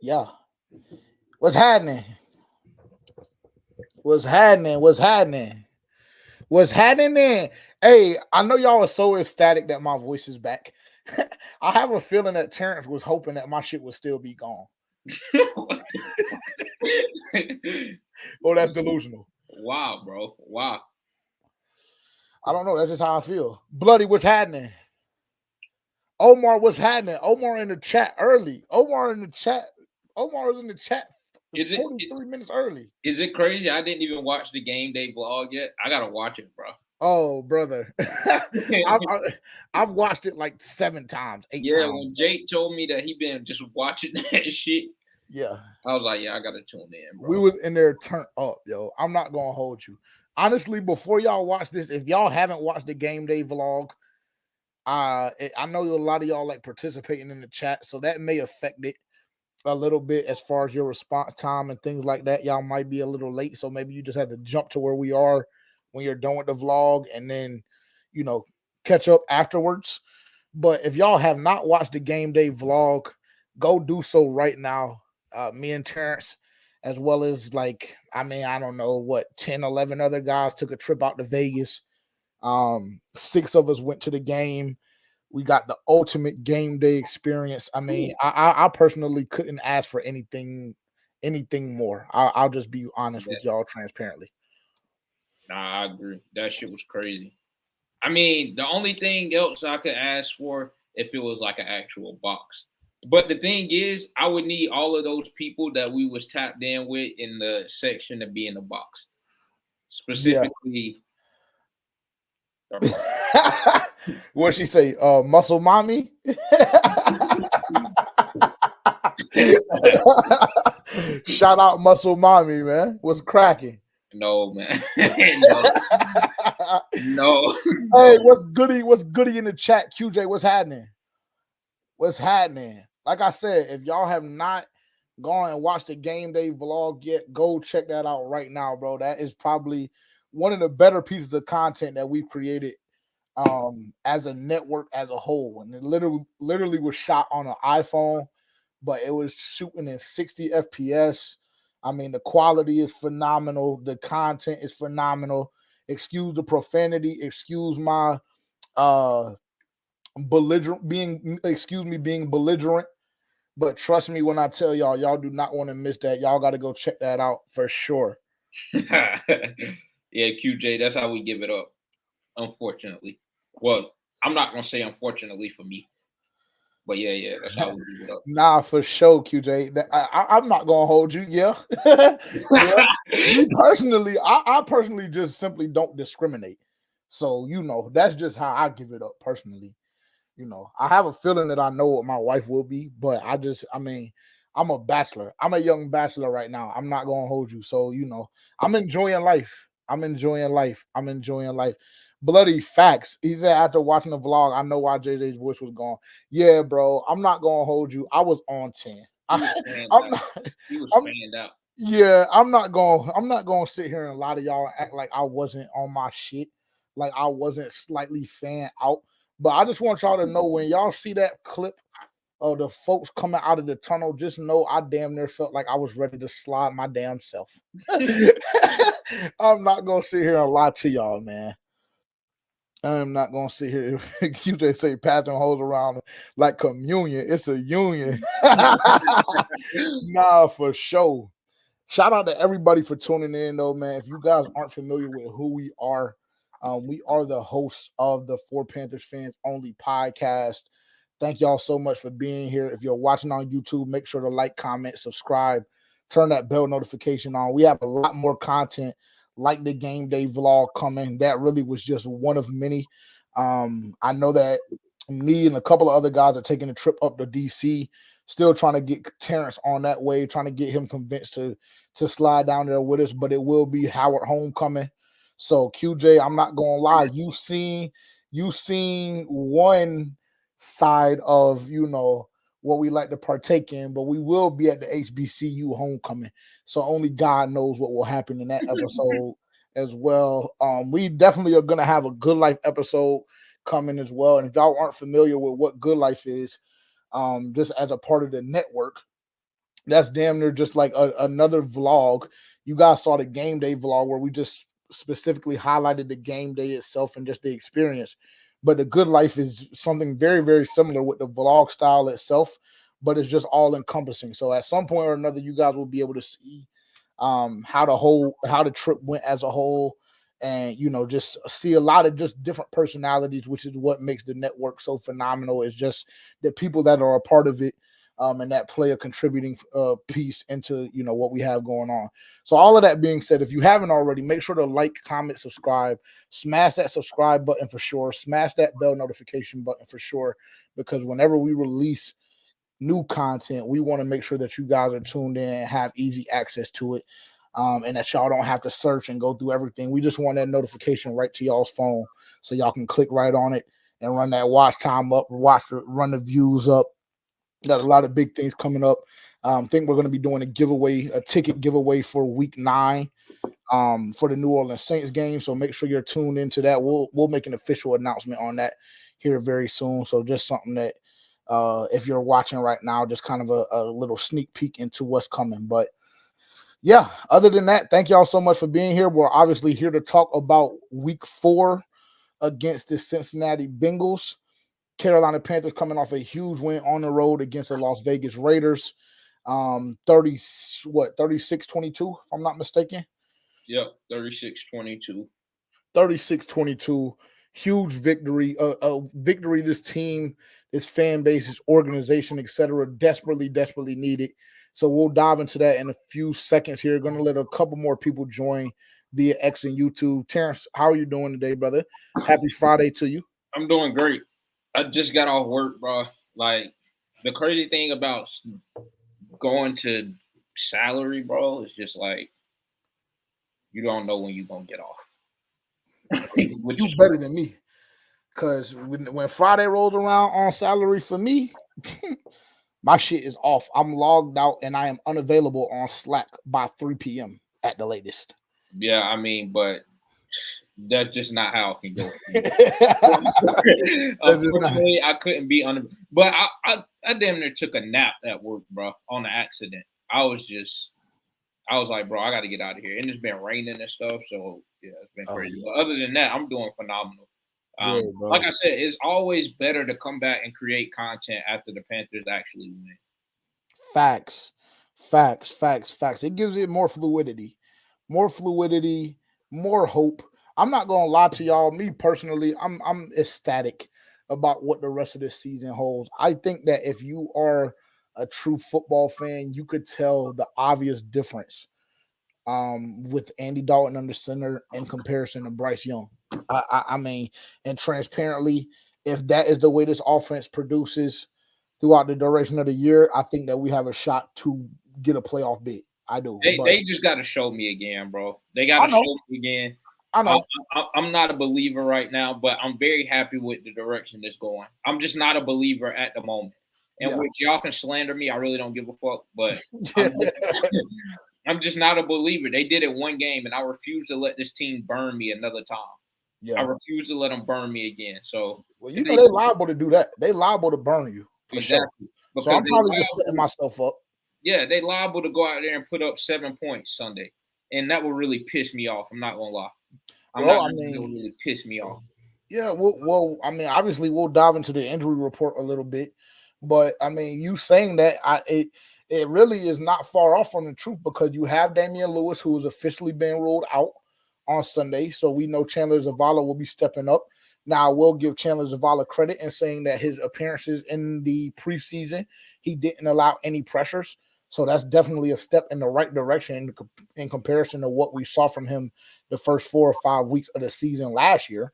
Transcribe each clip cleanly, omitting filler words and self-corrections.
Yeah. What's happening? What's happening? What's happening? What's happening? Hey, I know y'all are so ecstatic that my voice is back. I have a feeling that Terrence was hoping that my shit would still be gone. Oh, that's delusional. Wow, bro. Wow. I don't know. That's just how I feel. Bloody, what's happening? Omar, what's happening? Omar in the chat early. Omar in the chat. Omar was in the chat Is it 43 minutes early. is it crazy? I didn't even watch the game day vlog yet. I gotta watch it, bro. Oh, brother. I've watched it like 7 times, 8 Yeah, times. when Jake told me that he been just watching that shit, Yeah. I was like, yeah, I gotta tune in, We bro. was in there turned up, yo. I'm not gonna hold you. Honestly, before y'all watch this, if y'all haven't watched the game day vlog, I know a lot of y'all like participating in the chat, so that may affect it a little bit as far as your response time and things like that. Y'all might be a little late, so maybe you just have to jump to where we are when you're done with the vlog and then, you know, catch up afterwards. But if y'all have not watched the game day vlog, go do so right now. Me and Terrence, as well as like, I don't know what, 10, 11 other guys took a trip out to Vegas. 6 of us went to the game. We got the ultimate game day experience. I personally couldn't ask for anything more. I'll just be honest Yeah. with y'all transparently. Nah, I agree. That shit was crazy. I mean, the only thing else I could ask for if it was like an actual box. But the thing is, I would need all of those people that we was tapped in with in the section to be in the box. Yeah. Specifically, What she say? Muscle mommy. Shout out muscle mommy, man. What's cracking? no, man. No, no, Hey, no. what's goody? What's goody in the chat? QJ, what's happening? What's happening? Like I said, if y'all have not gone and watched the game day vlog yet, go check that out right now, bro. That is probably one of the better pieces of content that we've created as a network as a whole. And it literally was shot on an iPhone, but it was shooting in 60 FPS. I mean, the quality is phenomenal, the content is phenomenal. Excuse the profanity, excuse my uh belligerent being excuse me being belligerent, but trust me when I tell y'all do not want to miss that. Y'all got to go check that out for sure. Yeah, QJ, that's how we give it up. Unfortunately, well, I'm not gonna say unfortunately for me, but yeah, that's how we give it up. Nah, for sure, QJ. I'm not gonna hold you. Yeah, yeah. Me personally, I personally just simply don't discriminate. So that's just how I give it up personally. I have a feeling that I know what my wife will be, but I'm a bachelor. I'm a young bachelor right now. I'm not gonna hold you. So I'm enjoying life. I'm enjoying life. I'm enjoying life. Bloody facts. He said after watching the vlog, I know why JJ's voice was gone. Yeah, bro. I'm not gonna hold you. I was on 10. He was fanned I'm out. not. He was I'm fanned out. yeah. I'm not gonna sit here and lie to y'all and act like I wasn't on my shit, like I wasn't slightly fan out. But I just want y'all to know when y'all see that clip of the folks coming out of the tunnel, just know I damn near felt like I was ready to slide my damn self. I'm not gonna sit here and lie to y'all, man. I'm not gonna sit here. QJ say Patrick holds around like communion. It's a union. Nah, for sure. Shout out to everybody for tuning in, though, man. If you guys aren't familiar with who we are the hosts of the Four Panthers Fans Only podcast. Thank y'all so much for being here. If you're watching on YouTube, make sure to like, comment, subscribe, turn that bell notification on. We have a lot more content like the game day vlog coming. That really was just one of many. I know that me and a couple of other guys are taking a trip up to DC, still trying to get Terrence on that way, trying to get him convinced to slide down there with us, but it will be Howard homecoming. So QJ, I'm not gonna lie, you seen one side of what we like to partake in, but we will be at the HBCU homecoming. So only God knows what will happen in that episode as well. We definitely are gonna have a good life episode coming as well. And if y'all aren't familiar with what good life is, just as a part of the network. That's damn near just like another vlog. You guys saw the game day vlog where we just specifically highlighted the game day itself and just the experience. But the good life is something very, very similar with the vlog style itself, but it's just all encompassing. So at some point or another, you guys will be able to see how the trip went as a whole, and just see a lot of just different personalities, which is what makes the network so phenomenal. Is just the people that are a part of it, and that play a contributing piece into what we have going on. So all of that being said, if you haven't already, make sure to like, comment, subscribe, smash that subscribe button for sure, smash that bell notification button for sure, because whenever we release new content, we want to make sure that you guys are tuned in and have easy access to it, and that y'all don't have to search and go through everything. We just want that notification right to y'all's phone, so y'all can click right on it and run that watch time up, run the views up. Got a lot of big things coming up. Think we're going to be doing a ticket giveaway for week 9, for the New Orleans Saints game. So make sure you're tuned into that. We'll make an official announcement on that here very soon. So just something that, if you're watching right now, just kind of a little sneak peek into what's coming. But yeah, other than that, thank y'all so much for being here. We're obviously here to talk about week 4 against the Cincinnati Bengals. Carolina Panthers coming off a huge win on the road against the Las Vegas Raiders. 36-22, if I'm not mistaken. Yep, 36-22. 36-22. Huge victory. A victory this team, this fan base, this organization, etc., desperately, desperately needed. So we'll dive into that in a few seconds here. Going to let a couple more people join via X and YouTube. Terrence, how are you doing today, brother? Happy Friday to you. I'm doing great. I just got off work, bro. Like, the crazy thing about going to salary, bro, is just like you don't know when you're gonna get off. You better than me, because when Friday rolls around on salary for me, my shit is off. I'm logged out and I am unavailable on Slack by 3 p.m. at the latest. Yeah, I mean, but that's just not how it can go. Unfortunately, I couldn't be but I damn near took a nap at work, bro, on an accident. I was like, bro, I got to get out of here. And it's been raining and stuff, so yeah, it's been crazy. Yeah. But other than that, I'm doing phenomenal. Like I said, it's always better to come back and create content after the Panthers actually win. Facts. It gives it more fluidity, more hope. I'm not gonna lie to y'all. Me personally, I'm ecstatic about what the rest of this season holds. I think that if you are a true football fan, you could tell the obvious difference with Andy Dalton under center in comparison to Bryce Young. I mean, and transparently, if that is the way this offense produces throughout the duration of the year, I think that we have a shot to get a playoff bid. I do. They just got to show me again, bro. They got to show me again. I know. I'm not a believer right now, but I'm very happy with the direction that's going. I'm just not a believer at the moment. And which y'all can slander me, I really don't give a fuck. But I'm just not a believer. They did it one game, and I refuse to let this team burn me another time. Yeah. I refuse to let them burn me again. So, well, you know they're liable to do that. They liable to burn you. Exactly. Sure. So I'm probably just setting myself up. Yeah, they liable to go out there and put up 7 points Sunday, and that would really piss me off. I'm not gonna lie. It would really piss me off. Yeah, well, I mean, obviously we'll dive into the injury report a little bit, but I mean, you saying that it really is not far off from the truth, because you have Damian Lewis, who has officially been ruled out on Sunday, so we know Chandler Zavala will be stepping up. Now, I will give Chandler Zavala credit in saying that his appearances in the preseason, he didn't allow any pressures. So that's definitely a step in the right direction in comparison to what we saw from him the first 4 or 5 weeks of the season last year.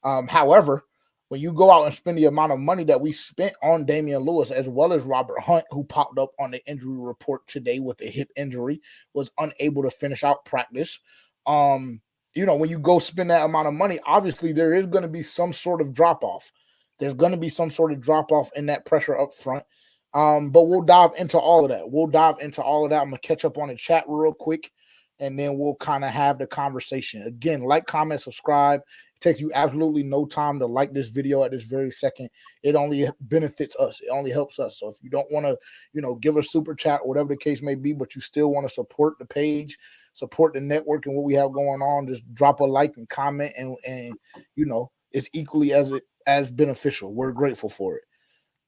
However, when you go out and spend the amount of money that we spent on Damian Lewis, as well as Robert Hunt, who popped up on the injury report today with a hip injury, was unable to finish out practice. When you go spend that amount of money, obviously there is going to be some sort of drop-off. There's going to be some sort of drop-off in that pressure up front. But we'll dive into all of that. I'm going to catch up on the chat real quick. and then we'll kind of have the conversation. Again, like, comment, subscribe. It takes you absolutely no time to like this video at this very second. It only benefits us. It only helps us. So if you don't want to, give a super chat or whatever the case may be, but you still want to support the page, support the network and what we have going on, just drop a like and comment, and it's equally as beneficial. We're grateful for it.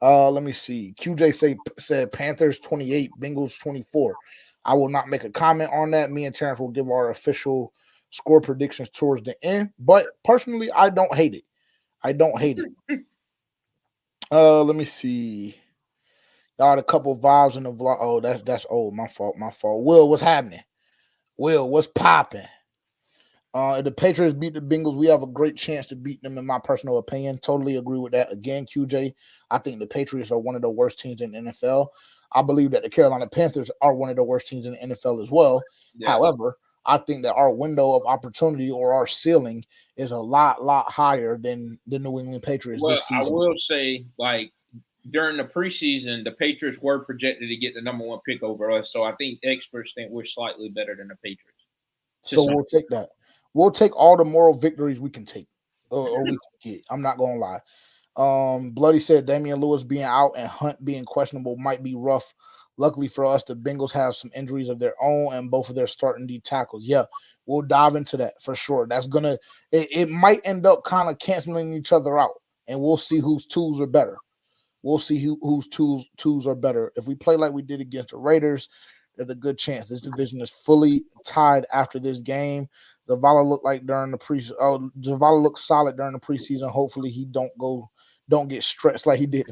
Let me see. QJ said Panthers 28, Bengals 24. I will not make a comment on that. Me and Terrence will give our official score predictions towards the end. But personally, I don't hate it. I don't hate it. Let me see. Y'all had a couple vibes in the vlog. Oh, that's old. My fault. My fault. Will, what's happening? Will, what's popping? If the Patriots beat the Bengals, we have a great chance to beat them, in my personal opinion. Totally agree with that. Again, QJ, I think the Patriots are one of the worst teams in the NFL. I believe that the Carolina Panthers are one of the worst teams in the NFL as well. Yeah. However, I think that our window of opportunity or our ceiling is a lot higher than the New England Patriots this season. I will say, like, during the preseason, the Patriots were projected to get the number 1 pick over us. So I think experts think we're slightly better than the Patriots. So we'll take that. We'll take all the moral victories we can take, or we can get. I'm not gonna lie. Bloody said Damian Lewis being out and Hunt being questionable might be rough. Luckily for us, the Bengals have some injuries of their own and both of their starting D tackles. Yeah, we'll dive into that for sure. That's gonna it might end up kind of canceling each other out, and we'll see whose tools are better. We'll see whose tools are better. If we play like we did against the Raiders, there's a good chance this division is fully tied after this game. Zavala looked like during the Zavala looked solid during the preseason. Hopefully he don't get stretched like he did.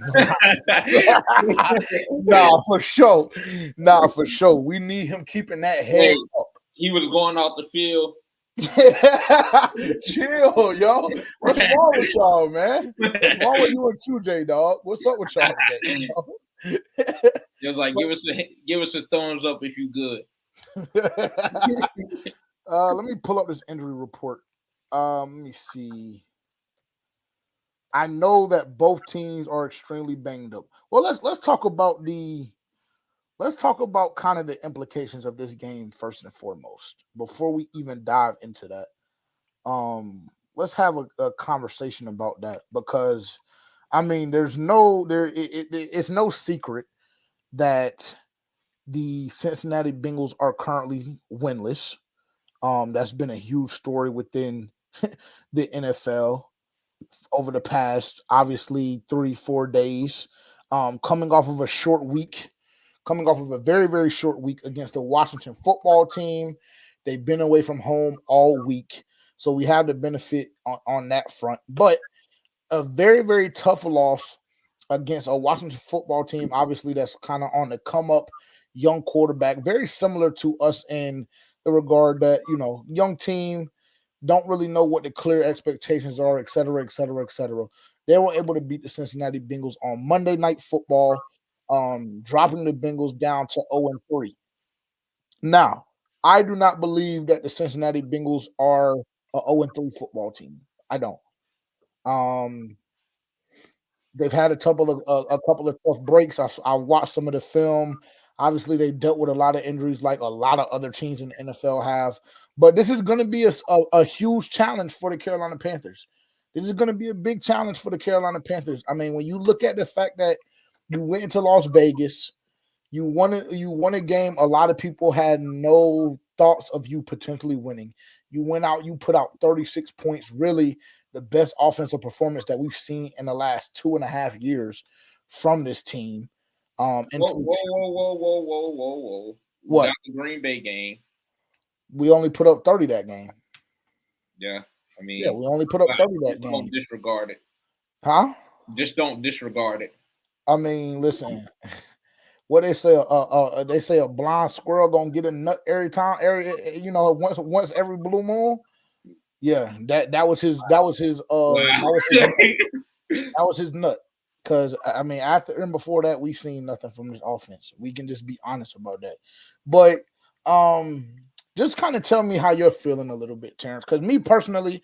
Nah, for sure. We need him keeping that head up. He was going off the field. Chill, yo. What's wrong with y'all, man? What's wrong with you and QJ, dog? What's up with y'all today? It was like, give us a thumbs up if you good. Let me pull up this injury report. Let me see. I know that both teams are extremely banged up. Well, let's talk about kind of the implications of this game first and foremost before we even dive into that. Let's have a conversation about that, because I mean, it's no secret that the Cincinnati Bengals are currently winless. That's been a huge story within the NFL over the past, obviously, 3-4 days. Coming off of a very, very short week against the Washington football team. They've been away from home all week, so we have the benefit on that front. But a very, very tough loss against a Washington football team, obviously, that's kind of on the come up, young quarterback, very similar to us in the regard that, young team, don't really know what the clear expectations are, et cetera, et cetera, et cetera. They were able to beat the Cincinnati Bengals on Monday Night Football, dropping the Bengals down to 0-3. Now, I do not believe that the Cincinnati Bengals are a 0-3 football team. I don't. They've had a couple of tough breaks. I watched some of the film. Obviously, they dealt with a lot of injuries like a lot of other teams in the NFL have. But this is going to be a huge challenge for the Carolina Panthers. This is going to be a big challenge for the Carolina Panthers. I mean, when you look at the fact that you went into Las Vegas, you won a game a lot of people had no thoughts of you potentially winning. You went out, you put out 36 points, really the best offensive performance that we've seen in the last 2.5 years from this team. Whoa. What? Got the Green Bay game. We only put up 30 that game. Yeah. I mean, we only put up 30 that game. Don't disregard it. Huh? Just don't disregard it. I mean, listen. What they say a blind squirrel gonna get a nut every time, once every blue moon. Yeah, that was his nut. Because I mean, after and before that, we've seen nothing from this offense. We can just be honest about that. But just kind of tell me how you're feeling a little bit, Terrence. Because me personally,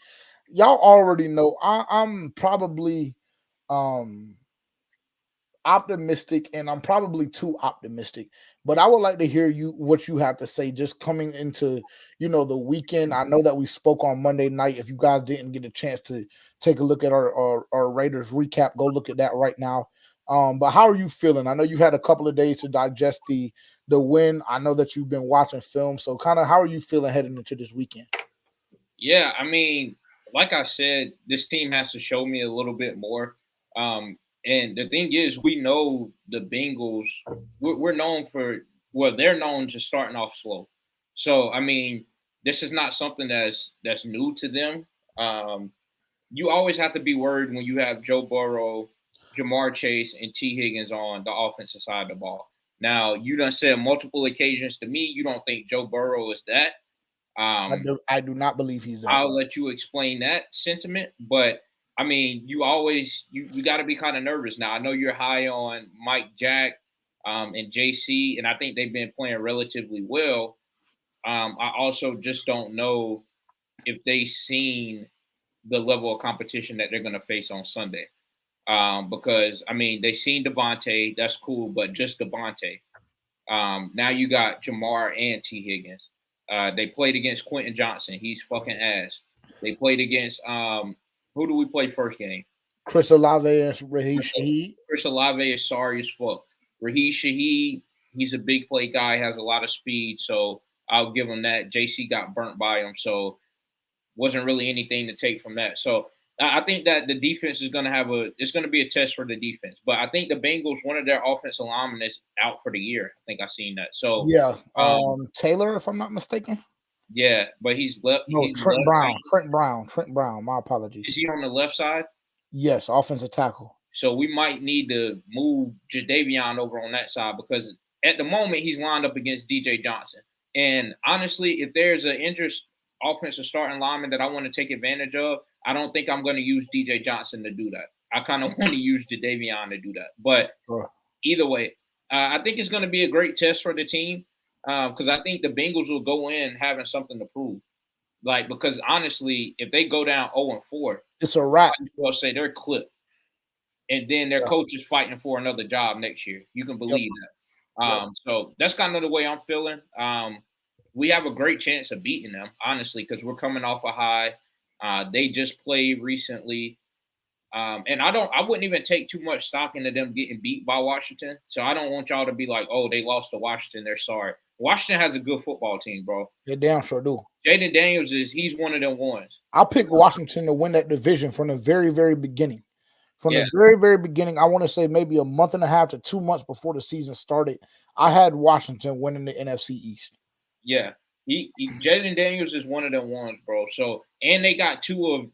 y'all already know I'm probably optimistic, and I'm probably too optimistic, but I would like to hear what you have to say just coming into the weekend. I know that we spoke on Monday night. If you guys didn't get a chance to take a look at our Raiders recap, go look at that right now. But how are you feeling? I know you've had a couple of days to digest the win. I know that you've been watching film, so kind of how are you feeling heading into this weekend? Yeah, I mean, like I said, this team has to show me a little bit more. And the thing is, we know the Bengals. We're known for they're known to starting off slow. So I mean, this is not something that's new to them. You always have to be worried when you have Joe Burrow, Jamar Chase, and T. Higgins on the offensive side of the ball. Now, you done said multiple occasions to me you don't think Joe Burrow is that. Um, I do not believe he's that. I'll let you explain that sentiment, but I mean, you always you got to be kind of nervous now. I know you're high on Mike Jack and JC, and I think they've been playing relatively well. I also just don't know if they've seen the level of competition that they're going to face on Sunday. Because I mean, they seen Devontae, that's cool, but just Devontae. Now you got Jamar and T. Higgins. They played against Quentin Johnson. He's fucking ass. They played against who do we play first game? Chris Olave and Raheem Shaheed. Chris Olave is sorry as fuck. Raheem Shaheed, he's a big play guy, has a lot of speed, so I'll give him that. JC got burnt by him, so wasn't really anything to take from that. So I think that the defense is going to it's going to be a test for the defense. But I think the Bengals, one of their offensive linemen is out for the year. I think I've seen that. So yeah, Taylor, if I'm not mistaken. Yeah, but he's left. No, he's Trent left Brown. right. Trent Brown. My apologies. Is he on the left side? Yes, offensive tackle. So we might need to move Jadeveon over on that side because at the moment he's lined up against DJ Johnson. And honestly, if there's an interest offensive starting lineman that I want to take advantage of, I don't think I'm going to use DJ Johnson to do that. I kind of want to use Jadeveon to do that. But either way, I think it's going to be a great test for the team because I think the Bengals will go in having something to prove. Like, because honestly, if they go down 0-4, it's a wrap. I'll say they're clipped. And then their coach is fighting for another job next year. You can believe that. So that's kind of the way I'm feeling. We have a great chance of beating them, honestly, because we're coming off a high. They just played recently. And I wouldn't even take too much stock into them getting beat by Washington. So I don't want y'all to be like, oh, they lost to Washington, they're sorry. Washington has a good football team, bro. They damn sure do. Jaden Daniels he's one of them ones. I picked Washington to win that division from the very, very beginning. From the very, very beginning, I want to say maybe a month and a half to 2 months before the season started, I had Washington winning the NFC East. Yeah. Jaden Daniels is one of them ones, bro. So, and they got two of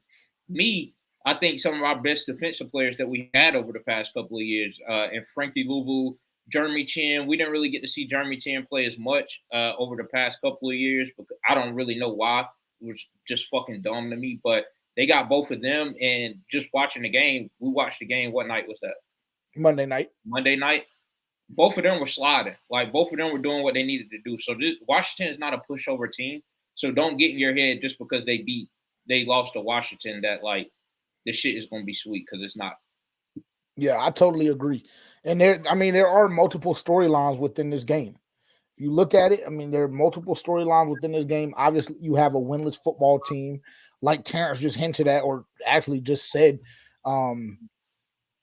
I think some of our best defensive players that we had over the past couple of years. And Frankie Louvu, Jeremy Chin. We didn't really get to see Jeremy Chin play as much over the past couple of years, because I don't really know why. It was just fucking dumb to me. But they got both of them, and just watching the game, we watched the game. What night was that? Monday night. Monday night. Both of them were sliding. Like, both of them were doing what they needed to do. So Washington is not a pushover team. So don't get in your head just because they lost to Washington that, like, this shit is going to be sweet, because it's not. Yeah, I totally agree. And there are multiple storylines within this game. If you look at it, there are multiple storylines within this game. Obviously, you have a winless football team, like Terrence just hinted at, or actually just said.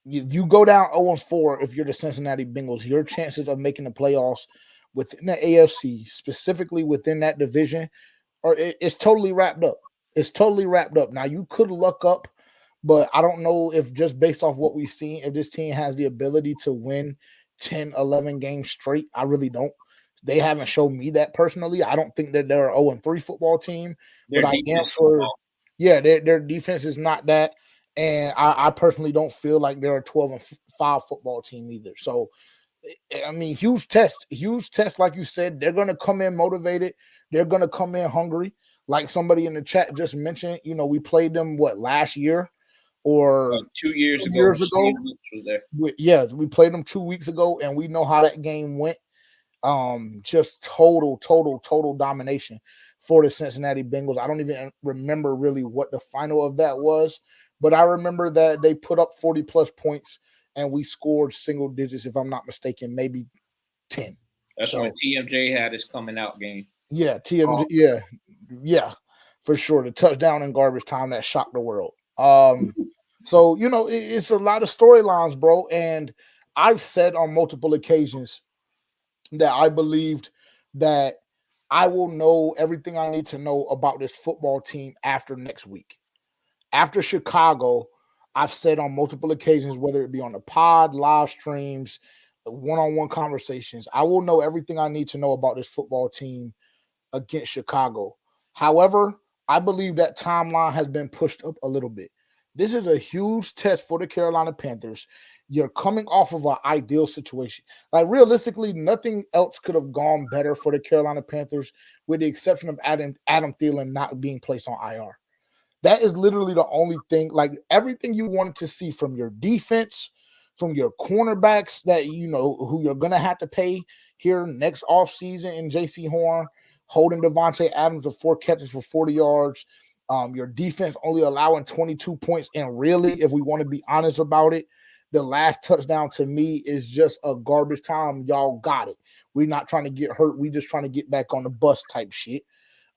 If you go down 0-4, if you're the Cincinnati Bengals, your chances of making the playoffs within the AFC, specifically within that division, it's totally wrapped up. It's totally wrapped up. Now, you could luck up, but I don't know if, just based off what we've seen, if this team has the ability to win 10, 11 games straight. I really don't. They haven't shown me that personally. I don't think that they're an 0-3 football team, but I am sure, their defense is not that. And I personally don't feel like they're a 12-5 football team either. So, huge test. Like you said, they're going to come in motivated. They're going to come in hungry. Like somebody in the chat just mentioned, we played them, last year or 2 years ago? 2 years ago. We played them 2 weeks ago, and we know how that game went. Just total domination for the Cincinnati Bengals. I don't even remember really what the final of that was, but I remember that they put up 40 plus points and we scored single digits, if I'm not mistaken, maybe 10. That's when So TMJ had his coming out game. yeah, TMG, yeah, for sure. The touchdown in garbage time that shocked the world. So it's a lot of storylines, bro. And I've said on multiple occasions that I believed that I will know everything I need to know about this football team after next week. After Chicago, I've said on multiple occasions, whether it be on the pod, live streams, one-on-one conversations, I will know everything I need to know about this football team against Chicago. However, I believe that timeline has been pushed up a little bit. This is a huge test for the Carolina Panthers. You're coming off of an ideal situation. Like realistically, nothing else could have gone better for the Carolina Panthers, with the exception of Adam Thielen not being placed on IR. That is literally the only thing. Like everything you wanted to see from your defense, from your cornerbacks that who you're gonna have to pay here next offseason in JC Horn, holding Devontae Adams to 4 catches for 40 yards. Your defense only allowing 22 points. And really, if we want to be honest about it, the last touchdown to me is just a garbage time. Y'all got it. We're not trying to get hurt. We just trying to get back on the bus type shit.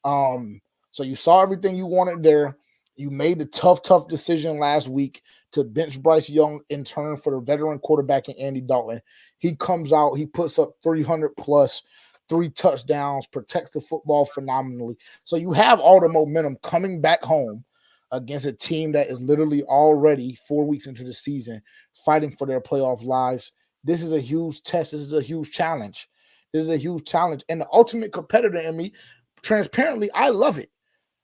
So you saw everything you wanted there. You made the tough decision last week to bench Bryce Young in turn for the veteran quarterback in Andy Dalton. He comes out, he puts up 300 plus, 3 touchdowns, protects the football phenomenally. So you have all the momentum coming back home against a team that is literally already 4 weeks into the season fighting for their playoff lives. This is a huge test. This is a huge challenge. This is a huge challenge. And the ultimate competitor in me, transparently, I love it.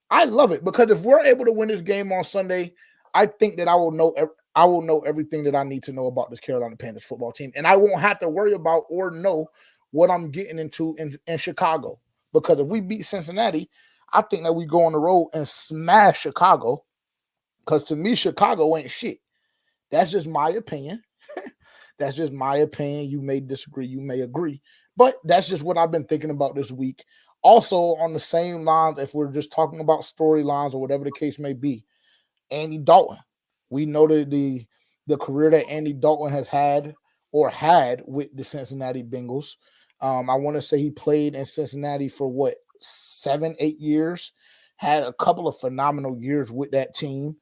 I love it because if we're able to win this game on Sunday, I think that I will know everything that I need to know about this Carolina Panthers football team, and I won't have to worry about or know what I'm getting into in Chicago. Because if we beat Cincinnati, I think that we go on the road and smash Chicago. Because to me, Chicago ain't shit. That's just my opinion. That's just my opinion. You may disagree, you may agree, but that's just what I've been thinking about this week. Also, on the same lines, if we're just talking about storylines or whatever the case may be, Andy Dalton. We know that the career that Andy Dalton has had with the Cincinnati Bengals. I want to say he played in Cincinnati for what 7-8 years. Had a couple of phenomenal years with that team.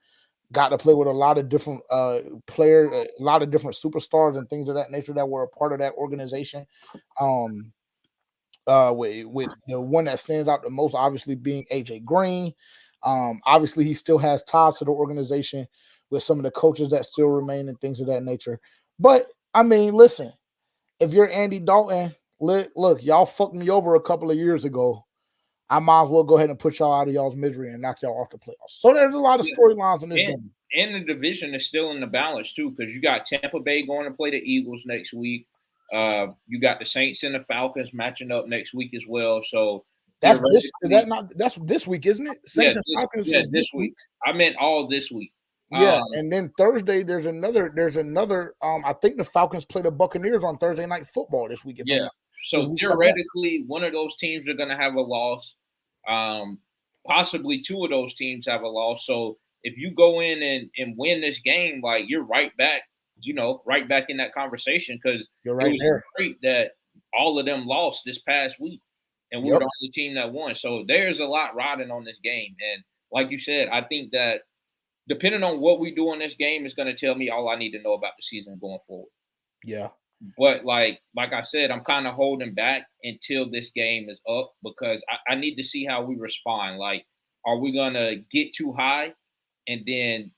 Got to play with a lot of different players, a lot of different superstars and things of that nature that were a part of that organization. With the one that stands out the most, obviously being AJ Green. Obviously, he still has ties to the organization with some of the coaches that still remain and things of that nature. But I mean, listen, if you're Andy Dalton, look, y'all fucked me over a couple of years ago. I might as well go ahead and put y'all out of y'all's misery and knock y'all off the playoffs. So there's a lot of storylines in this game. And the division is still in the balance too, because you got Tampa Bay going to play the Eagles next week. You got the Saints and the Falcons matching up next week as well. So that's this week, isn't it? Saints and Falcons is this week. I meant all this week. Yeah, and then Thursday there's another. I think the Falcons play the Buccaneers on Thursday Night Football this week. So theoretically, one of those teams are going to have a loss. Possibly 2 of those teams have a loss. So if you go in and win this game, like you're right back, right back in that conversation, because you're right there. Great that all of them lost this past week, and we were the only team that won. So there's a lot riding on this game, and like you said, I think that depending on what we do in this game is going to tell me all I need to know about the season going forward. Yeah. But like I said, I'm kind of holding back until this game is up because I need to see how we respond. Like, are we going to get too high and then,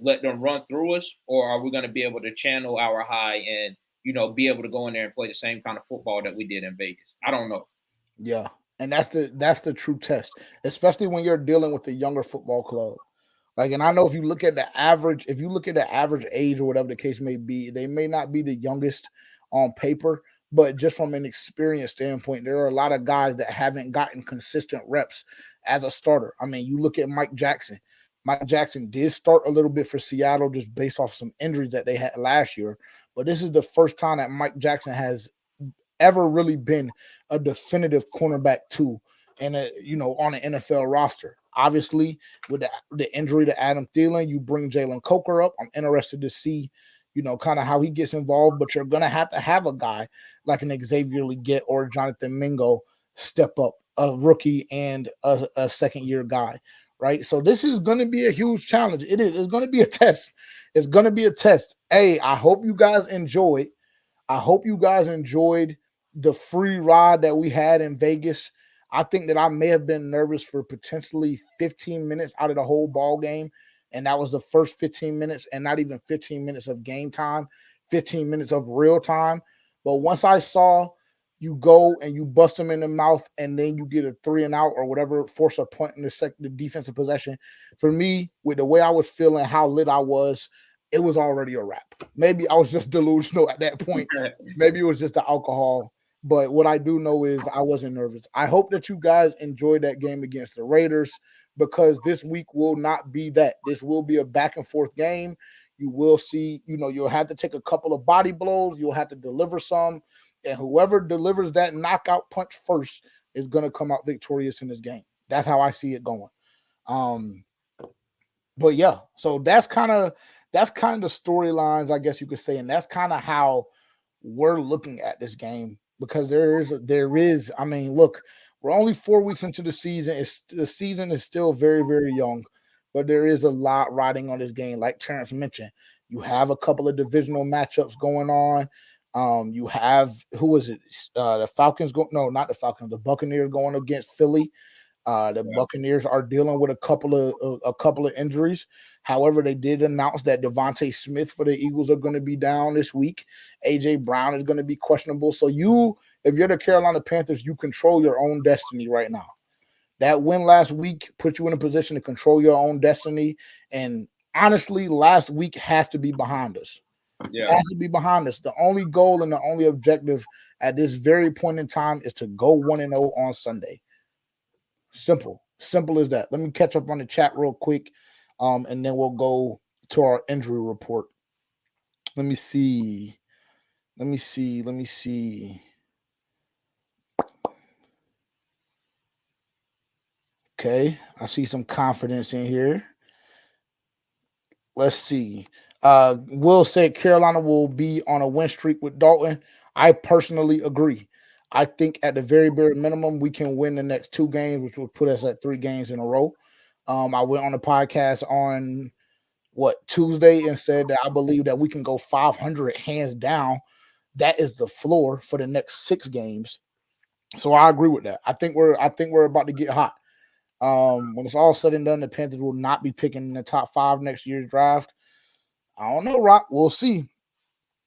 let them run through us? Or are we going to be able to channel our high and, be able to go in there and play the same kind of football that we did in Vegas? I don't know. Yeah. And that's the true test, especially when you're dealing with a younger football club. Like, and I know if you look at the average age or whatever the case may be, they may not be the youngest on paper, but just from an experience standpoint, there are a lot of guys that haven't gotten consistent reps as a starter. I mean, you look at Mike Jackson. Mike Jackson did start a little bit for Seattle just based off some injuries that they had last year, but this is the first time that Mike Jackson has ever really been a definitive cornerback too, and on an NFL roster. Obviously, with the injury to Adam Thielen, you bring Jalen Coker up. I'm interested to see, kind of how he gets involved. But you're gonna have to have a guy like an Xavier Leggett or Jonathan Mingo step up, a rookie and a second year guy, right? So this is going to be a huge challenge. It is. It's going to be a test. It's going to be a test. Hey, I hope you guys enjoyed. I hope you guys enjoyed the free ride that we had in Vegas. I think that I may have been nervous for potentially 15 minutes out of the whole ball game, and that was the first 15 minutes, and not even 15 minutes of game time, 15 minutes of real time. But once I saw you go and you bust them in the mouth, and then you get a 3 and out or whatever, force a punt in the defensive possession. For me, with the way I was feeling, how lit I was, it was already a wrap. Maybe I was just delusional at that point. Maybe it was just the alcohol. But what I do know is I wasn't nervous. I hope that you guys enjoyed that game against the Raiders, because this week will not be that. This will be a back and forth game. You will see, you'll have to take a couple of body blows. You'll have to deliver some. And whoever delivers that knockout punch first is going to come out victorious in this game. That's how I see it going. But yeah, so that's kind of the storylines, I guess you could say, and that's kind of how we're looking at this game, because there is. I mean, look, we're only 4 weeks into the season. The season is still very, very young, but there is a lot riding on this game. Like Terrence mentioned, you have a couple of divisional matchups going on. You have, who was it? The Falcons go no, not the Falcons. The Buccaneers going against Philly. The Buccaneers are dealing with a couple of injuries. However, they did announce that Devontae Smith for the Eagles are going to be down this week. AJ Brown is going to be questionable. So if you're the Carolina Panthers, you control your own destiny right now. That win last week put you in a position to control your own destiny. And honestly, last week has to be behind us. Yeah. It has to be behind us. The only goal and the only objective at this very point in time is to go 1-0 on Sunday. Simple as that. Let me catch up on the chat real quick, and then we'll go to our injury report. Let me see. Okay, I see some confidence in here. Let's see. Will said Carolina will be on a win streak with Dalton. I personally agree. I think at the very bare minimum, we can win the next 2 games, which would put us at 3 games in a row. I went on the podcast on Tuesday and said that I believe that we can go 500 hands down. That is the floor for the next 6 games. So I agree with that. I think we're about to get hot. When it's all said and done, the Panthers will not be picking in the top 5 next year's draft. I don't know, Rock. We'll see.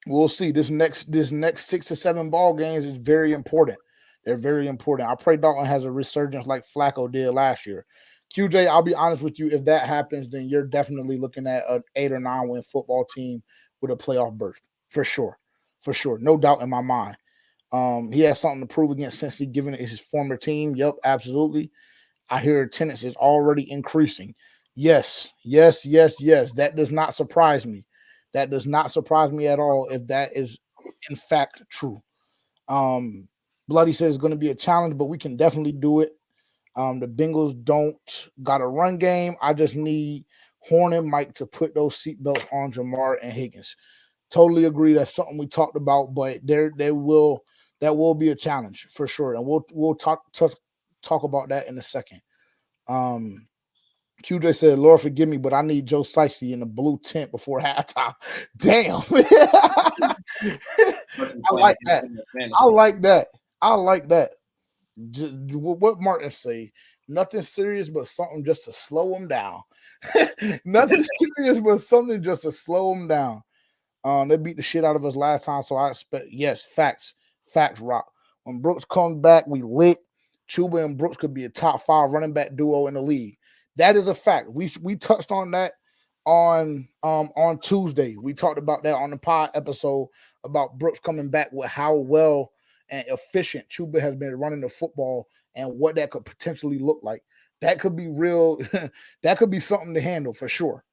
This next 6 to 7 ball games is very important. They're very important. I pray Dalton has a resurgence like Flacco did last year. QJ, I'll be honest with you. If that happens, then you're definitely looking at an 8 or 9 win football team with a playoff berth for sure, no doubt in my mind. He has something to prove against Cincinnati, given it his former team. Yep, absolutely. I hear attendance is already increasing. Yes. That does not surprise me. That does not surprise me at all if that is in fact true. Bloody says it's going to be a challenge, but we can definitely do it. The Bengals don't got a run game. I just need Horn and Mike to put those seatbelts on Jamar and Higgins. Totally agree. That's something we talked about, but that will be a challenge for sure, and we'll talk about that in a second. QJ said, Lord forgive me, but I need Joe Sicey in the blue tent before halftime. Damn. I like that. What Martin say? Nothing serious, but something just to slow him down. Nothing serious, but something just to slow him down. They beat the shit out of us last time, so I expect, yes, facts, Rock. When Brooks comes back, we lit. Chuba and Brooks could be a top 5 running back duo in the league. That is a fact. We touched on that on Tuesday. We talked about that on the pod episode about Brooks coming back, with how well and efficient Chuba has been running the football and what that could potentially look like. That could be real. That could be something to handle for sure.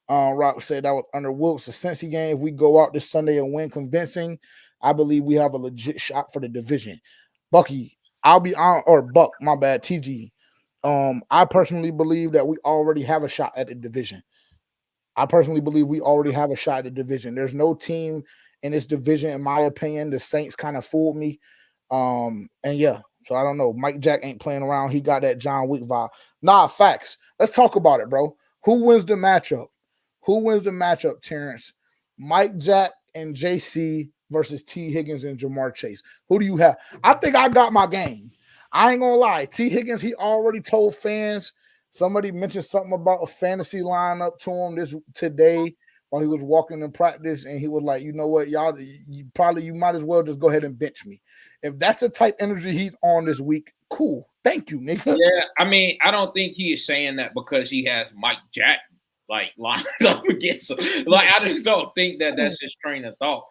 Rock said that was under Wilkes, the Cincy game. If we go out this Sunday and win convincing, I believe we have a legit shot for the division. Bucky, I'll be on, or Buck, my bad, TG. I personally believe that we already have a shot at the division. I personally believe we already have a shot at the division. There's no team in this division, in my opinion. The Saints kind of fooled me. And yeah, so I don't know. Mike Jack ain't playing around. He got that John Wick vibe. Nah, facts. Let's talk about it, bro. Who wins the matchup? Who wins the matchup, Terrence? Mike Jack and JC versus T. Higgins and Jamar Chase. Who do you have? I think I got my game. I ain't gonna lie. T. Higgins, he already told fans. Somebody mentioned something about a fantasy lineup to him this today while he was walking in practice, and he was like, "You know what, y'all, you might as well just go ahead and bench me. If that's the type energy he's on this week, cool. Thank you, nigga." Yeah, I mean, I don't think he is saying that because he has Mike Jack like lined up against him. Like, I just don't think that that's his train of thought.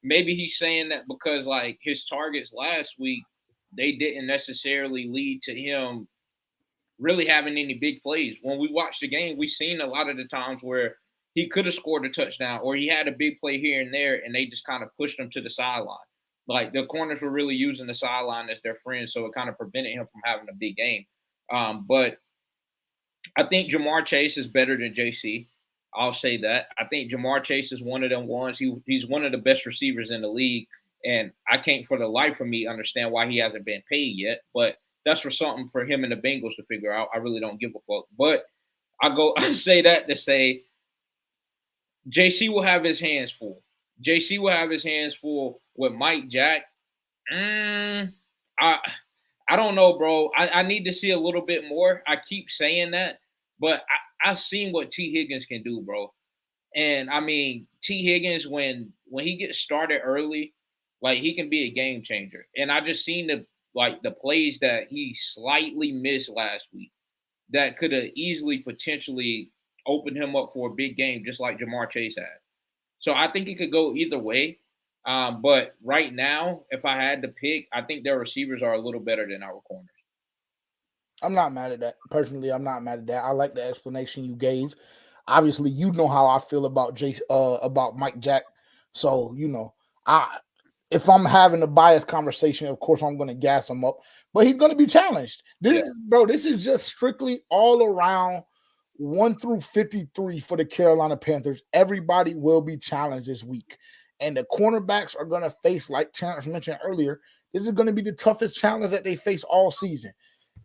Maybe he's saying that because like his targets last week, they didn't necessarily lead to him really having any big plays. When we watched the game, we seen a lot of the times where he could have scored a touchdown or he had a big play here and there, and they just kind of pushed him to the sideline. Like the corners were really using the sideline as their friend, so it kind of prevented him from having a big game. But I think Jamar Chase is better than JC. I'll say that. I think Jamar Chase is one of them ones. He's one of the best receivers in the league, and I can't for the life of me understand why he hasn't been paid yet. But that's for something for him and the Bengals to figure out. I really don't give a fuck. But I say that to say JC will have his hands full. JC will have his hands full with Mike Jack. I don't know, bro. I need to see a little bit more. I keep saying that, but I've seen what T. Higgins can do, bro. And I mean, T. Higgins, when he gets started early, like he can be a game changer. And I just seen the plays that he slightly missed last week that could have easily potentially opened him up for a big game, just like Jamar Chase had. So I think it could go either way. But right now, if I had to pick, I think their receivers are a little better than our corners. I'm not mad at that. Personally, I'm not mad at that. I like the explanation you gave. Obviously, you know how I feel about Mike Jack. So, I if I'm having a biased conversation, of course I'm going to gas him up, but he's going to be challenged. This is just strictly all around 1 through 53 for the Carolina Panthers. Everybody will be challenged this week. And the cornerbacks are going to face, like Terrence mentioned earlier, this is going to be the toughest challenge that they face all season.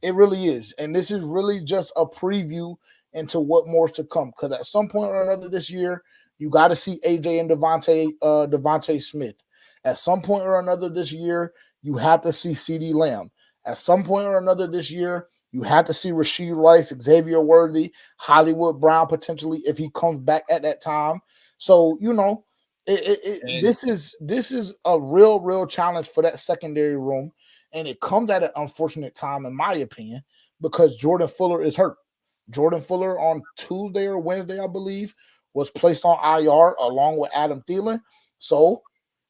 It really is. And this is really just a preview into what more is to come. Because at some point or another this year, you got to see AJ and Devontae Smith. At some point or another this year, you have to see CeeDee Lamb. At some point or another this year, you have to see Rashee Rice, Xavier Worthy, Hollywood Brown potentially if he comes back at that time. So, this is a real challenge for that secondary room. And it comes at an unfortunate time, in my opinion, because Jordan Fuller is hurt. Jordan Fuller on Tuesday or Wednesday, I believe, was placed on IR along with Adam Thielen. So,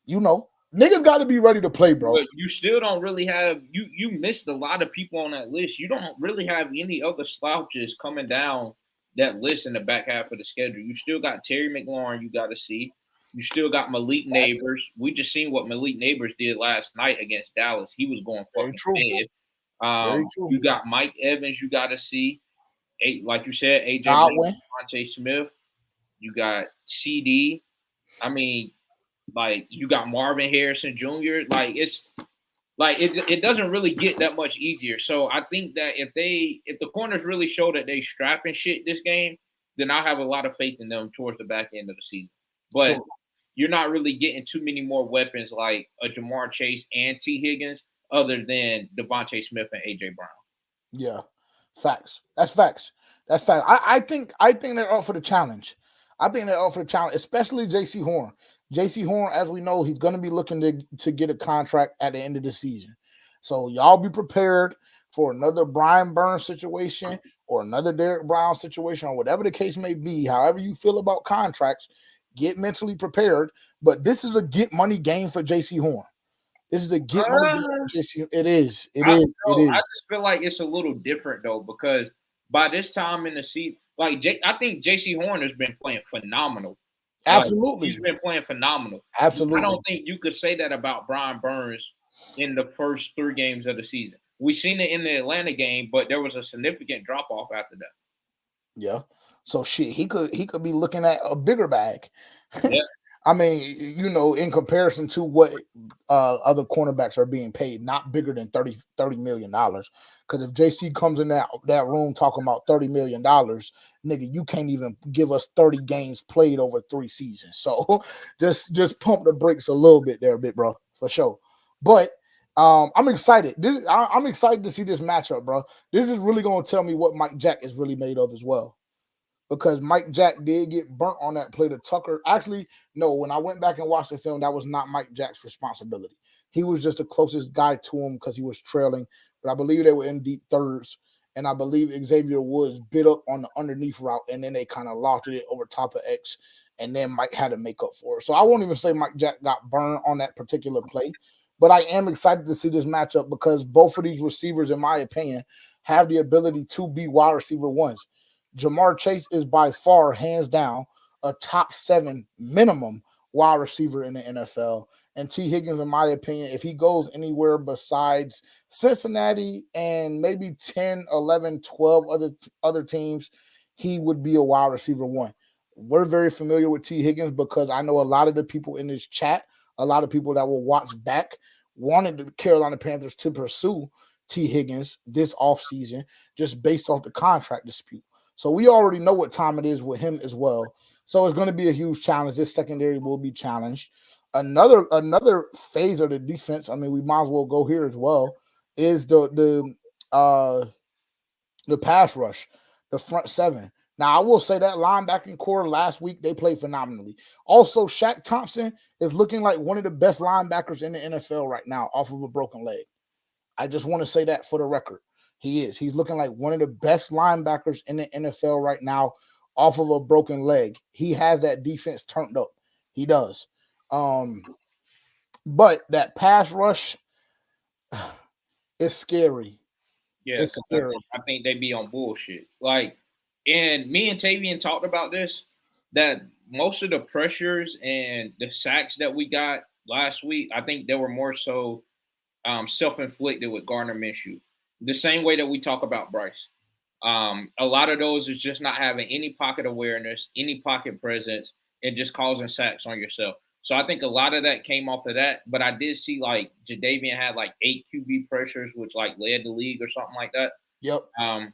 niggas got to be ready to play, bro. But you still don't really have you missed a lot of people on that list. You don't really have any other slouches coming down that list in the back half of the schedule. You still got Terry McLaurin. You got to see. You still got Malik Neighbors. We just seen what Malik Neighbors did last night against Dallas. He was going fucking bad. You got Mike Evans. You got to see. Like you said, AJ Devontae Smith. You got CD. I mean, like you got Marvin Harrison Jr. Like it doesn't really get that much easier. So I think that if the corners really show that they strapping shit this game, then I have a lot of faith in them towards the back end of the season. But you're not really getting too many more weapons like a Jamar Chase and T. Higgins other than Devontae Smith and AJ Brown. Yeah. Facts. That's facts. I think they're up for the challenge. Especially J.C. Horn. J.C. Horn, as we know, he's going to be looking to get a contract at the end of the season. So y'all be prepared for another Brian Burns situation or another Derek Brown situation or whatever the case may be. However you feel about contracts, get mentally prepared. But this is a get money game for J.C. Horn. This is a get money game for J.C. It is. I just feel like it's a little different though because by this time in the season, I think J.C. Horn has been playing phenomenal. Absolutely. He's been playing phenomenal. Absolutely. I don't think you could say that about Brian Burns in the first 3 games of the season. We seen it in the Atlanta game, but there was a significant drop-off after that. Yeah. So shit, he could be looking at a bigger bag. Yeah, I mean, in comparison to what other cornerbacks are being paid, not bigger than $30 million. Because if JC comes in that room talking about $30 million, nigga, you can't even give us 30 games played over 3 seasons. So just pump the brakes a little bit there, bit bro, for sure. But I'm excited. I'm excited to see this matchup, bro. This is really going to tell me what Mike Jack is really made of as well, because Mike Jack did get burnt on that play to Tucker. Actually, no, when I went back and watched the film, that was not Mike Jack's responsibility. He was just the closest guy to him because he was trailing. But I believe they were in deep thirds. And I believe Xavier Woods bit up on the underneath route, and then they kind of lofted it over top of X. And then Mike had to make up for it. So I won't even say Mike Jack got burned on that particular play. But I am excited to see this matchup because both of these receivers, in my opinion, have the ability to be wide receiver ones. Jamar Chase is by far, hands down, a top 7 minimum wide receiver in the NFL. And T. Higgins, in my opinion, if he goes anywhere besides Cincinnati and maybe 10, 11, 12 other teams, he would be a wide receiver one. We're very familiar with T. Higgins because I know a lot of the people in this chat, a lot of people that will watch back, wanted the Carolina Panthers to pursue T. Higgins this offseason just based off the contract dispute. So we already know what time it is with him as well. So it's going to be a huge challenge. This secondary will be challenged. Another phase of the defense, I mean, we might as well go here as well, is the pass rush, the front 7. Now, I will say that linebacking core last week, they played phenomenally. Also, Shaq Thompson is looking like one of the best linebackers in the NFL right now off of a broken leg. I just want to say that for the record. He is. He's looking like one of the best linebackers in the NFL right now off of a broken leg. He has that defense turned up. He does. Um, but that pass rush is scary. yeah, It's because scary. I think they be on bullshit. Like, and me and Tavian talked about this, that most of the pressures and the sacks that we got last week, I think they were more so self-inflicted with Gardner Minshew. The same way that we talk about Bryce. A lot of those is just not having any pocket awareness, any pocket presence, and just causing sacks on yourself. So I think a lot of that came off of that. But I did see like Jadeveon had like 8 QB pressures, which like led the league or something like that. Yep. Um,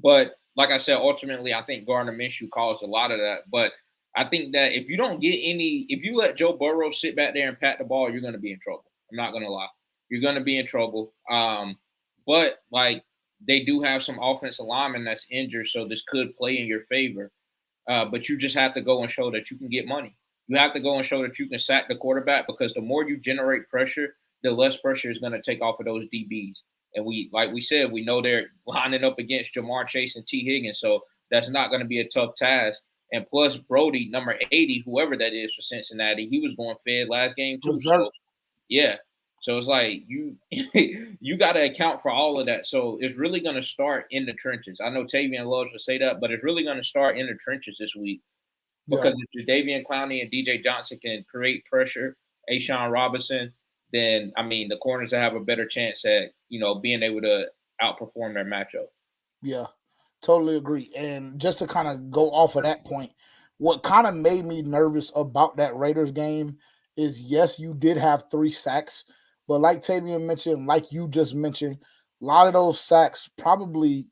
but like I said, ultimately, I think Gardner Minshew caused a lot of that. But I think that if you don't get any, if you let Joe Burrow sit back there and pat the ball, you're going to be in trouble. I'm not going to lie. You're going to be in trouble. But like they do have some offensive linemen that's injured, so this could play in your favor. But you just have to go and show that you can get money. You have to go and show that you can sack the quarterback, because the more you generate pressure, the less pressure is going to take off of those DBs. And we, like we said, we know they're lining up against Jamar Chase and T. Higgins, so that's not going to be a tough task. And plus, Brody, number 80, whoever that is for Cincinnati, he was going fed last game too. Reserve. So yeah, so it's like you you got to account for all of that. So it's really going to start in the trenches. I know Tavian loves to say that, but it's really going to start in the trenches this week, Yeah. because if Jadeveon Clowney and DJ Johnson can create pressure, Ashawn Robinson, then I mean the corners will have a better chance at being able to outperform their matchup. Yeah, totally agree. And just to kind of go off of that point, what kind of made me nervous about that Raiders game is, yes, you did have 3 sacks, but like Tavian mentioned, like you just mentioned, a lot of those sacks, probably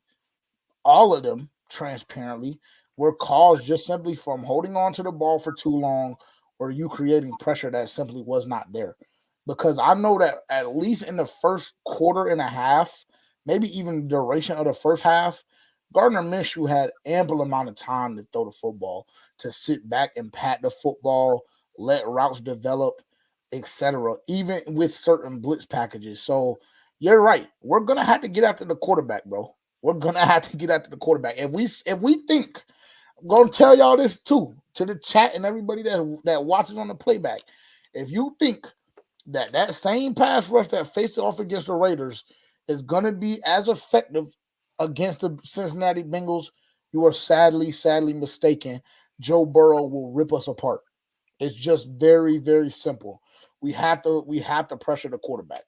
all of them, transparently, were caused just simply from holding on to the ball for too long or you creating pressure that simply was not there. Because I know that at least in the first quarter and a half, maybe even the duration of the first half, Gardner Minshew had ample amount of time to throw the football, to sit back and pat the football, let routes develop, etc. Even with certain blitz packages. So you're right. We're gonna have to get after the quarterback, bro. We're gonna have to get after the quarterback. If we think, I'm gonna tell y'all this too, to the chat and everybody that watches on the playback. If you think that same pass rush that faced off against the Raiders is going to be as effective against the Cincinnati Bengals, you are sadly mistaken. Joe Burrow will rip us apart. It's just very, very simple. We have to pressure the quarterback.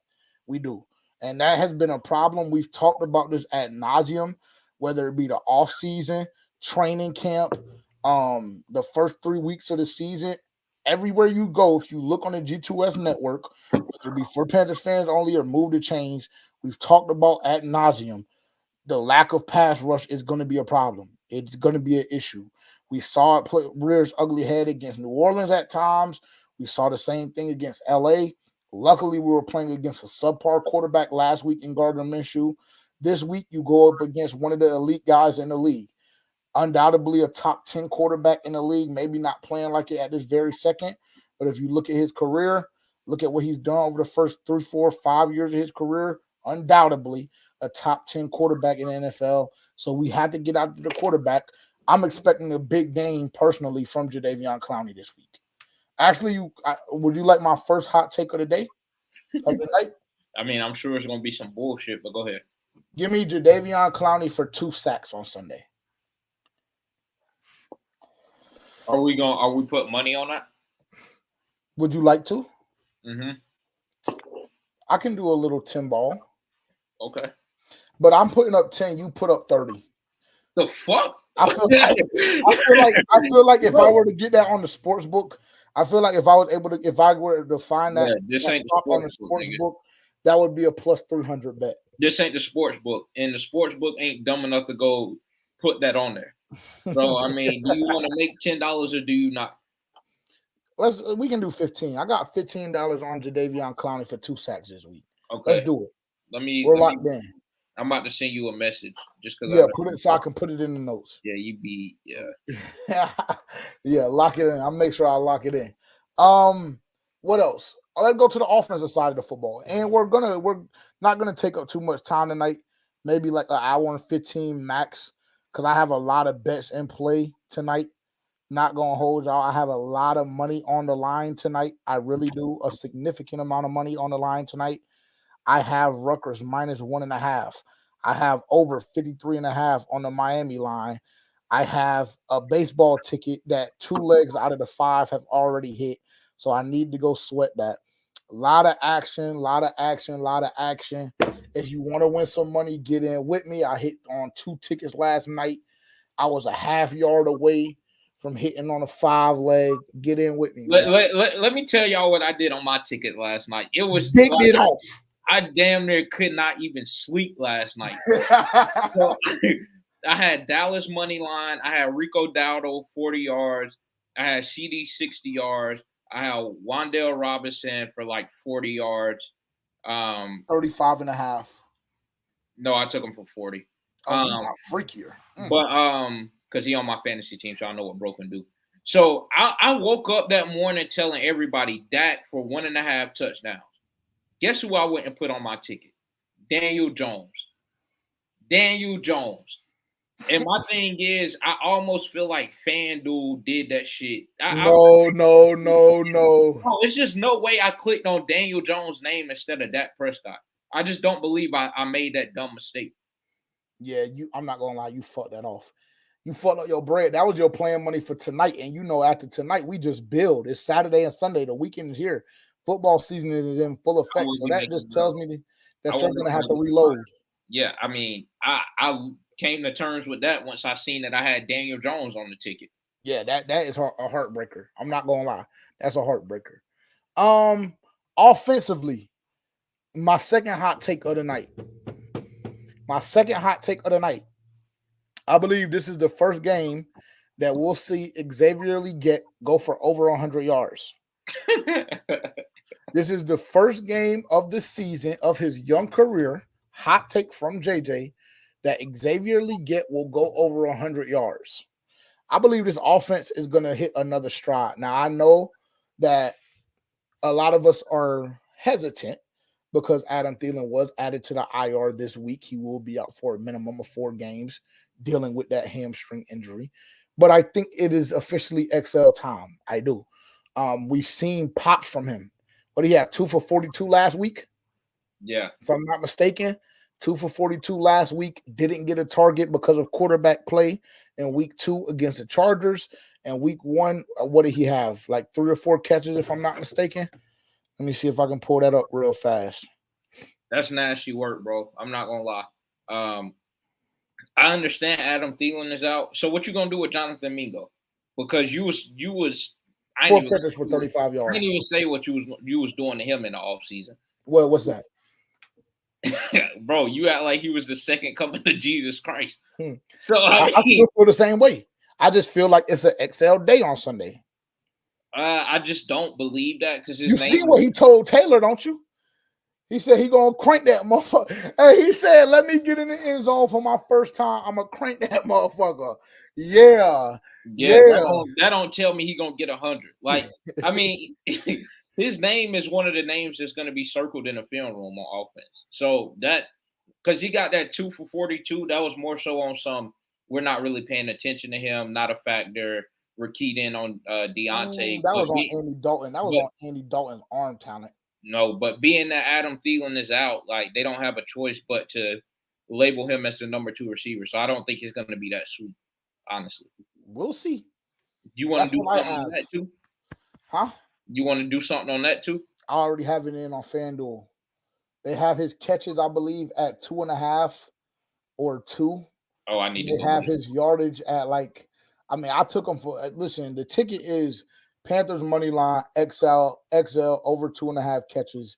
We do. And that has been a problem. We've talked about this ad nauseum, whether it be the offseason, training camp, the first 3 weeks of the season. Everywhere you go, if you look on the G2S network, whether it be for Panthers fans only or Move to Change, we've talked about ad nauseum. The lack of pass rush is going to be a problem. It's going to be an issue. We saw it rear its ugly head against New Orleans at times. We saw the same thing against LA. Luckily, we were playing against a subpar quarterback last week in Gardner Minshew. This week, you go up against one of the elite guys in the league. Undoubtedly a top 10 quarterback in the league, maybe not playing like it at this very second. But if you look at his career, look at what he's done over the first 3, 4, 5 years of his career, undoubtedly a top 10 quarterback in the NFL. So we had to get out to the quarterback. I'm expecting a big game personally from Jadeveon Clowney this week. Actually, would you like my first hot take of the day, of the night? I mean, I'm sure it's going to be some bullshit, but go ahead. Give me Jadeveon Clowney for 2 sacks on Sunday. Are we put money on that? Would you like to? Mm-hmm. I can do a little 10 ball. Okay. But I'm putting up 10, you put up 30. The fuck? I feel like if I were to get that on the sports book, I feel like if I were to find that, this ain't on the sports book, that would be a plus 300 bet. This ain't the sports book, and the sports book ain't dumb enough to go put that on there. So I mean, do you want to make $10 or do you not? We can do 15. I got $15 on Jadeveon Clowney for 2 sacks this week. Okay, let's do it. We're locked in. I'm about to send you a message just because. Yeah, put it so I can put it in the notes. Yeah, yeah, lock it in. I'll make sure I lock it in. What else? Let's go to the offensive side of the football, and we're not gonna take up too much time tonight. Maybe like an hour and 15 max, because I have a lot of bets in play tonight. Not gonna hold y'all. I have a lot of money on the line tonight. I really do. A significant amount of money on the line tonight. I have Rutgers minus 1.5. I have over 53.5 on the Miami line. I have a baseball ticket that 2 legs out of the 5 have already hit. So I need to go sweat that. A lot of action. If you want to win some money, get in with me. I hit on 2 tickets last night. I was a half yard away from hitting on a 5 leg. Get in with me. Let me tell y'all what I did on my ticket last night. It was digged it off. I damn near could not even sleep last night. So, I had Dallas money line. I had Rico Dowdle 40 yards. I had CD 60 yards. I had Wan'Dale Robinson for like 40 yards. 35.5. No, I took him for 40. Oh, you got freakier. But because he on my fantasy team, so I know what broken do. So I woke up that morning telling everybody Dak for 1.5 touchdowns. Guess who I went and put on my ticket? Daniel Jones. And my thing is, I almost feel like FanDuel did that shit. No. It's just no way I clicked on Daniel Jones' name instead of Dak Prescott. I just don't believe I made that dumb mistake. Yeah, I'm not gonna lie, you fucked that off. You fucked up your bread. That was your playing money for tonight. And after tonight, we just build. It's Saturday and Sunday. The weekend is here. Football season is in full effect. So that just tells me that you're gonna have to reload. Yeah, I mean, I came to terms with that once I seen that I had Daniel Jones on the ticket. Yeah, that is a heartbreaker. I'm not gonna lie. That's a heartbreaker. Offensively, my second hot take of the night. I believe this is the first game that we'll see Xavier Legette go for over 100 yards. This is the first game of the season of his young career. Hot take from JJ that Xavier Legette will go over 100 yards. I believe this offense is going to hit another stride. Now, I know that a lot of us are hesitant because Adam Thielen was added to the IR this week. He will be out for a minimum of 4 games dealing with that hamstring injury. But I think it is officially XL time. I do. We've seen pops from him. What did he have? 2 for 42 last week? Yeah. If I'm not mistaken, 2 for 42 last week. Didn't get a target because of quarterback play in week 2 against the Chargers. And week 1, what did he have? Like 3 or 4 catches, if I'm not mistaken. Let me see if I can pull that up real fast. That's nasty work, bro. I'm not going to lie. I understand Adam Thielen is out. So what you gonna do with Jonathan Mingo? Because you was I ain't 4 even catches for 35 I didn't yards. even say what you was doing to him in the offseason. Well, what's that? Bro, you act like he was the second coming to Jesus Christ. Hmm. So I still feel the same way. I just feel like it's an XL day on Sunday. I just don't believe that because his You name. see what he told Taylor, don't you? He said he gonna crank that motherfucker. Hey, he said, "Let me get in the end zone for my first time. I'm gonna crank that motherfucker." Yeah, Yeah, that yeah. don't tell me he gonna get 100. Like, I mean, his name is one of the names that's gonna be circled in the film room on offense. So that because he got that 2 for 42, that was more so on some we're not really paying attention to him, not a factor. We're keyed in on Deontay, That but was on Andy Dalton. That was but on Andy Dalton's arm talent. no, but being that Adam Thielen is out, like they don't have a choice but to label him as the number 2 receiver. So I don't think he's gonna be that sweet, honestly. We'll see. You want to That's do what I something have. on that too? Huh? You want to do something on that too? I already have it in on FanDuel. They have his catches, I believe, at 2.5 or 2. Oh, I need to They go. have his yardage at like, I mean, I took him for. Listen, the ticket is Panthers money line XL over 2.5 catches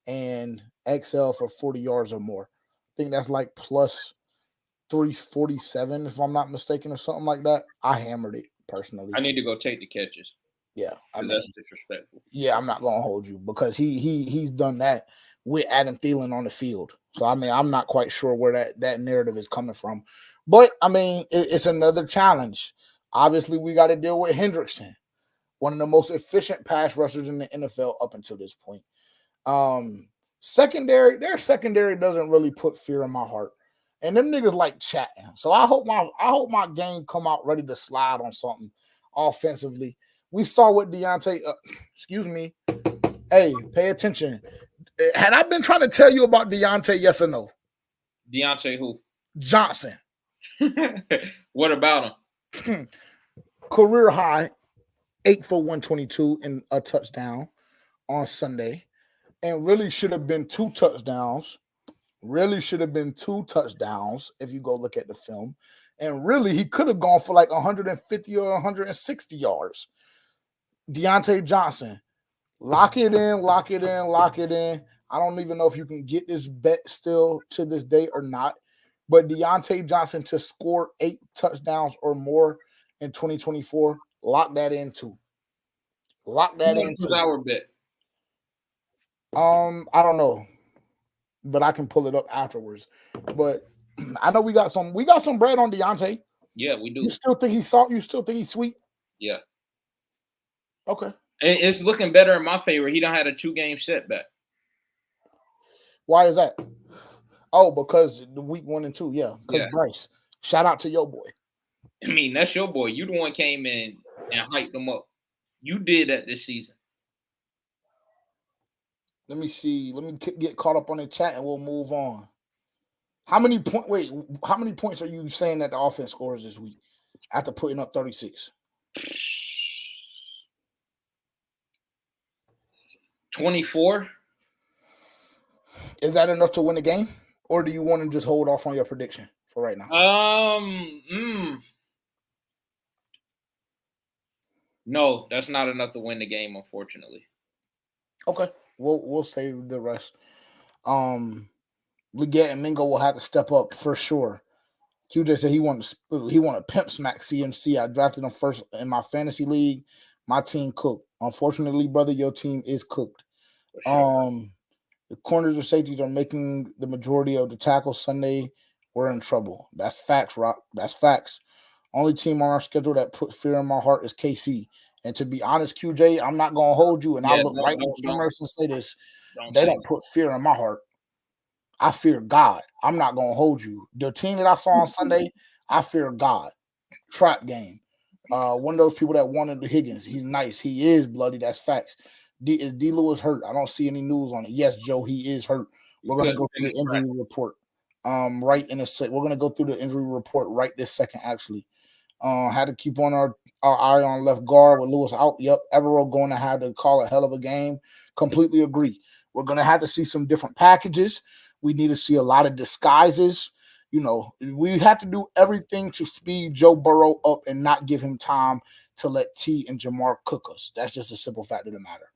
and XL for 40 yards or more. I think that's like plus 347 if I'm not mistaken or something like that. I hammered it personally. I need to go take the catches. Yeah, I mean, That's disrespectful. yeah, I'm not gonna hold you because he's done that with Adam Thielen on the field. So I mean, I'm not quite sure where that narrative is coming from, but I mean, it's another challenge. Obviously, we got to deal with Hendrickson, one of the most efficient pass rushers in the NFL up until this point. Their secondary doesn't really put fear in my heart, and them niggas like chatting. So I hope my game come out ready to slide on something offensively. We saw what Deontay. Excuse me. Hey, pay attention. Had I been trying to tell you about Deontay, yes or no? Deontay who? Johnson. What about him? Career high, 8 for 122 and a touchdown on Sunday. And really should have been 2 touchdowns. Really should have been 2 touchdowns if you go look at the film. And really, he could have gone for like 150 or 160 yards. Deontay Johnson. Lock it in, lock it in, lock it in. I don't even know if you can get this bet still to this day or not. But Deontay Johnson to score 8 touchdowns or more in 2024, lock that in too. Lock that in too. our bet? I don't know, but I can pull it up afterwards. But I know we got some bread on Deontay. Yeah, we do. You still think he's salt? You still think he's sweet? Yeah. Okay. It's looking better in my favor. He don't had a 2-game setback. Why is that? Oh, because the week 1 and 2, yeah. Because Bryce. Shout out to your boy. I mean, that's your boy. You the one came in and hyped him up. You did that this season. Let me see. Let me get caught up on the chat and we'll move on. How many points are you saying that the offense scores this week after putting up 36? 24. Is that enough to win the game? Or do you want to just hold off on your prediction for right now? No, that's not enough to win the game, unfortunately. Okay. We'll save the rest. Leggett and Mingo will have to step up for sure. QJ said he wanted to pimp smack CMC. I drafted him first in my fantasy league. My team cooked. Unfortunately, brother, your team is cooked. Sure. The corners or safeties are making the majority of the tackles Sunday. We're in trouble. That's facts, Rock. That's facts. Only team on our schedule that puts fear in my heart is KC. And to be honest, QJ, I'm not gonna hold you. And I'll look right in the cameras and say this: they don't put fear in my heart. I fear God. I'm not gonna hold you. The team that I saw on Sunday, I fear God. Trap game. One of those people that wanted the Higgins. He's nice. He is bloody. That's facts. Is D. Lewis hurt? I don't see any news on it. Yes, Joe, he is hurt. We're gonna go through the injury report. Right in a sec. We're gonna go through the injury report right this second. Actually, had to keep on our eye on left guard with Lewis out. Yep, Evero going to have to call a hell of a game. Completely agree. We're gonna have to see some different packages. We need to see a lot of disguises. We have to do everything to speed Joe Burrow up and not give him time to let T and Jamar cook us. That's just a simple fact of the matter.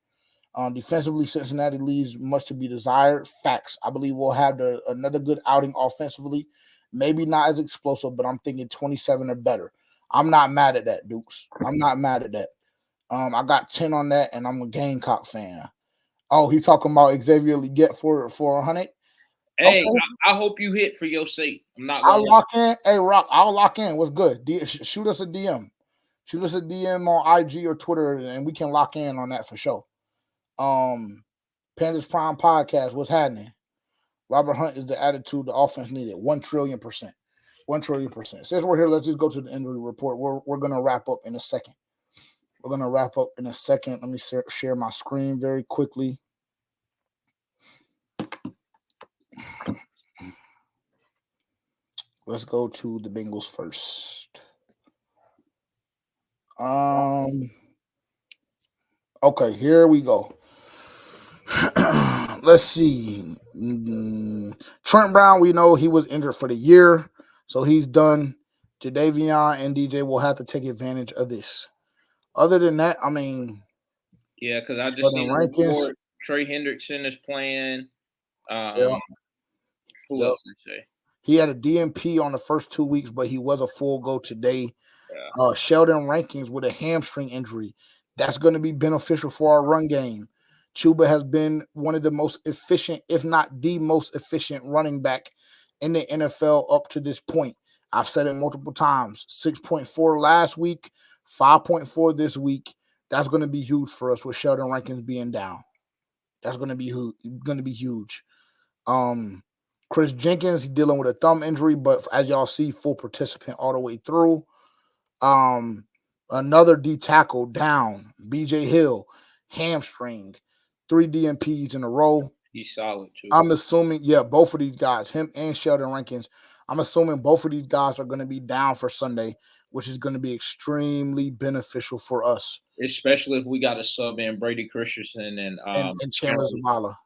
Defensively, Cincinnati leaves much to be desired. Facts. I believe we'll have another good outing offensively. Maybe not as explosive, but I'm thinking 27 or better. I'm not mad at that, Dukes. I'm not mad at that. I got 10 on that, and I'm a Gamecock fan. Oh, he's talking about Xavier Leggett for 100. Hey, Okay, I hope you hit for your sake. I'm not I'll gonna. lock in. Hey, Rock, I'll lock in. What's good? Shoot us a DM. Shoot us a DM on IG or Twitter, and we can lock in on that for sure. Panthers Prime Podcast. What's happening? Robert Hunt is the attitude the offense needed. 1,000,000,000%. 1,000,000,000%. Since we're here, let's just go to the injury report. We're gonna wrap up in a second. Let me share my screen very quickly. Let's go to the Bengals first. Okay, here we go. Let's see. Trent Brown, we know he was injured for the year, so he's done. Jadavion and DJ will have to take advantage of this. Other than that, I mean, Yeah, because I just Sheldon seen a Rankins. report. Trey Hendrickson is playing. Yeah, Who yep. else did say? He had a DNP on the first 2 weeks, but he was a full go today. Yeah. Sheldon Rankins with a hamstring injury. That's going to be beneficial for our run game. Chuba has been one of the most efficient, if not the most efficient running back in the NFL up to this point. I've said it multiple times. 6.4 last week, 5.4 this week. That's going to be huge for us with Sheldon Rankins being down. That's going to be huge. Chris Jenkins dealing with a thumb injury, but as y'all see, full participant all the way through. Another D tackle down. BJ Hill, hamstring, 3 DMPs in a row. He's solid too. I'm assuming, both of these guys, him and Sheldon Rankins, I'm assuming both of these guys are going to be down for Sunday, which is going to be extremely beneficial for us. Especially if we got a sub in Brady Christensen and Chandler Zavala,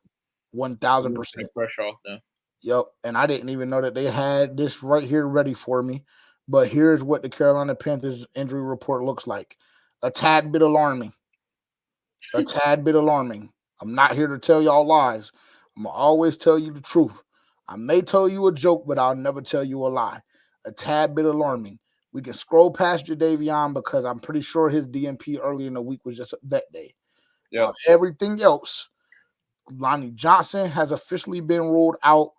1,000%. Pressure off them. Yep, and I didn't even know that they had this right here ready for me. But here's what the Carolina Panthers injury report looks like. A tad bit alarming. I'm not here to tell y'all lies. I'm going to always tell you the truth. I may tell you a joke, but I'll never tell you a lie. A tad bit alarming. We can scroll past Jadavion because I'm pretty sure his DNP early in the week was just a vet day. Yep. Now, everything else, Lonnie Johnson has officially been ruled out.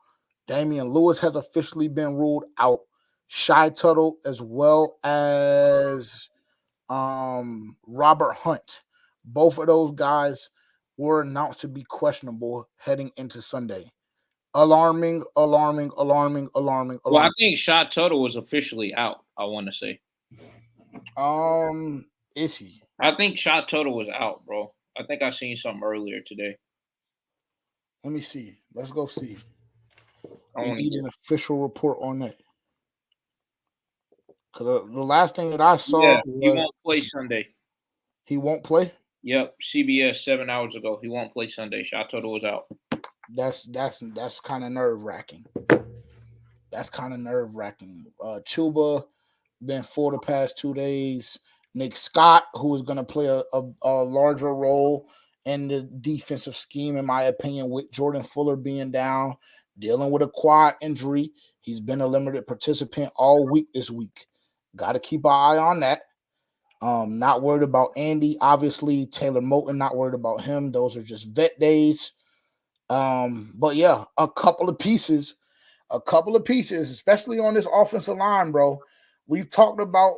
Damian Lewis has officially been ruled out. Shy Tuttle as well as Robert Hunt. Both of those guys were announced to be questionable heading into Sunday. Alarming. Well, I think Shy Tuttle was officially out, I want to say. Is he? I think Shy Tuttle was out, bro. I think I seen something earlier today. Let me see. Let's go see. We need an official report on that. Because the last thing that I saw he won't play Sunday. He won't play? Yep, CBS 7 hours ago. He won't play Sunday. Shy Tuttle was out. That's kind of nerve-wracking. Chuba been full the past 2 days. Nick Scott, who is going to play a larger role in the defensive scheme, in my opinion, with Jordan Fuller being down, dealing with a quad injury. He's been a limited participant all week this week. Got to keep an eye on that. Not worried about Andy. Obviously, Taylor Moton, not worried about him. Those are just vet days. But yeah, a couple of pieces, especially on this offensive line, bro. We've talked about,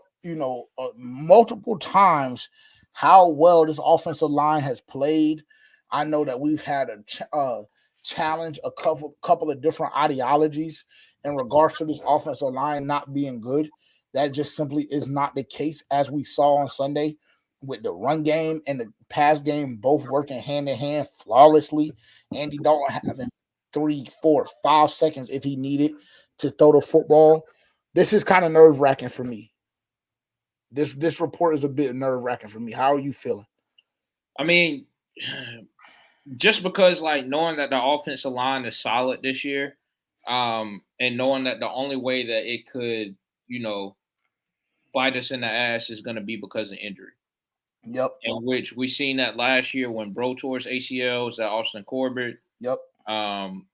multiple times how well this offensive line has played. I know that we've had a challenge, a couple of different ideologies in regards to this offensive line not being good. That just simply is not the case, as we saw on Sunday, with the run game and the pass game both working hand in hand flawlessly. Andy Dalton having 3, 4, 5 seconds if he needed to throw the football. This is kind of nerve-wracking for me. This report is a bit nerve-wracking for me. How are you feeling? I mean, just because, like, knowing that the offensive line is solid this year, And knowing that the only way that it could, bite us in the ass is going to be because of injury. Yep. In which we seen that last year when Bro tore his ACL, was that Austin Corbett. Yep. Um,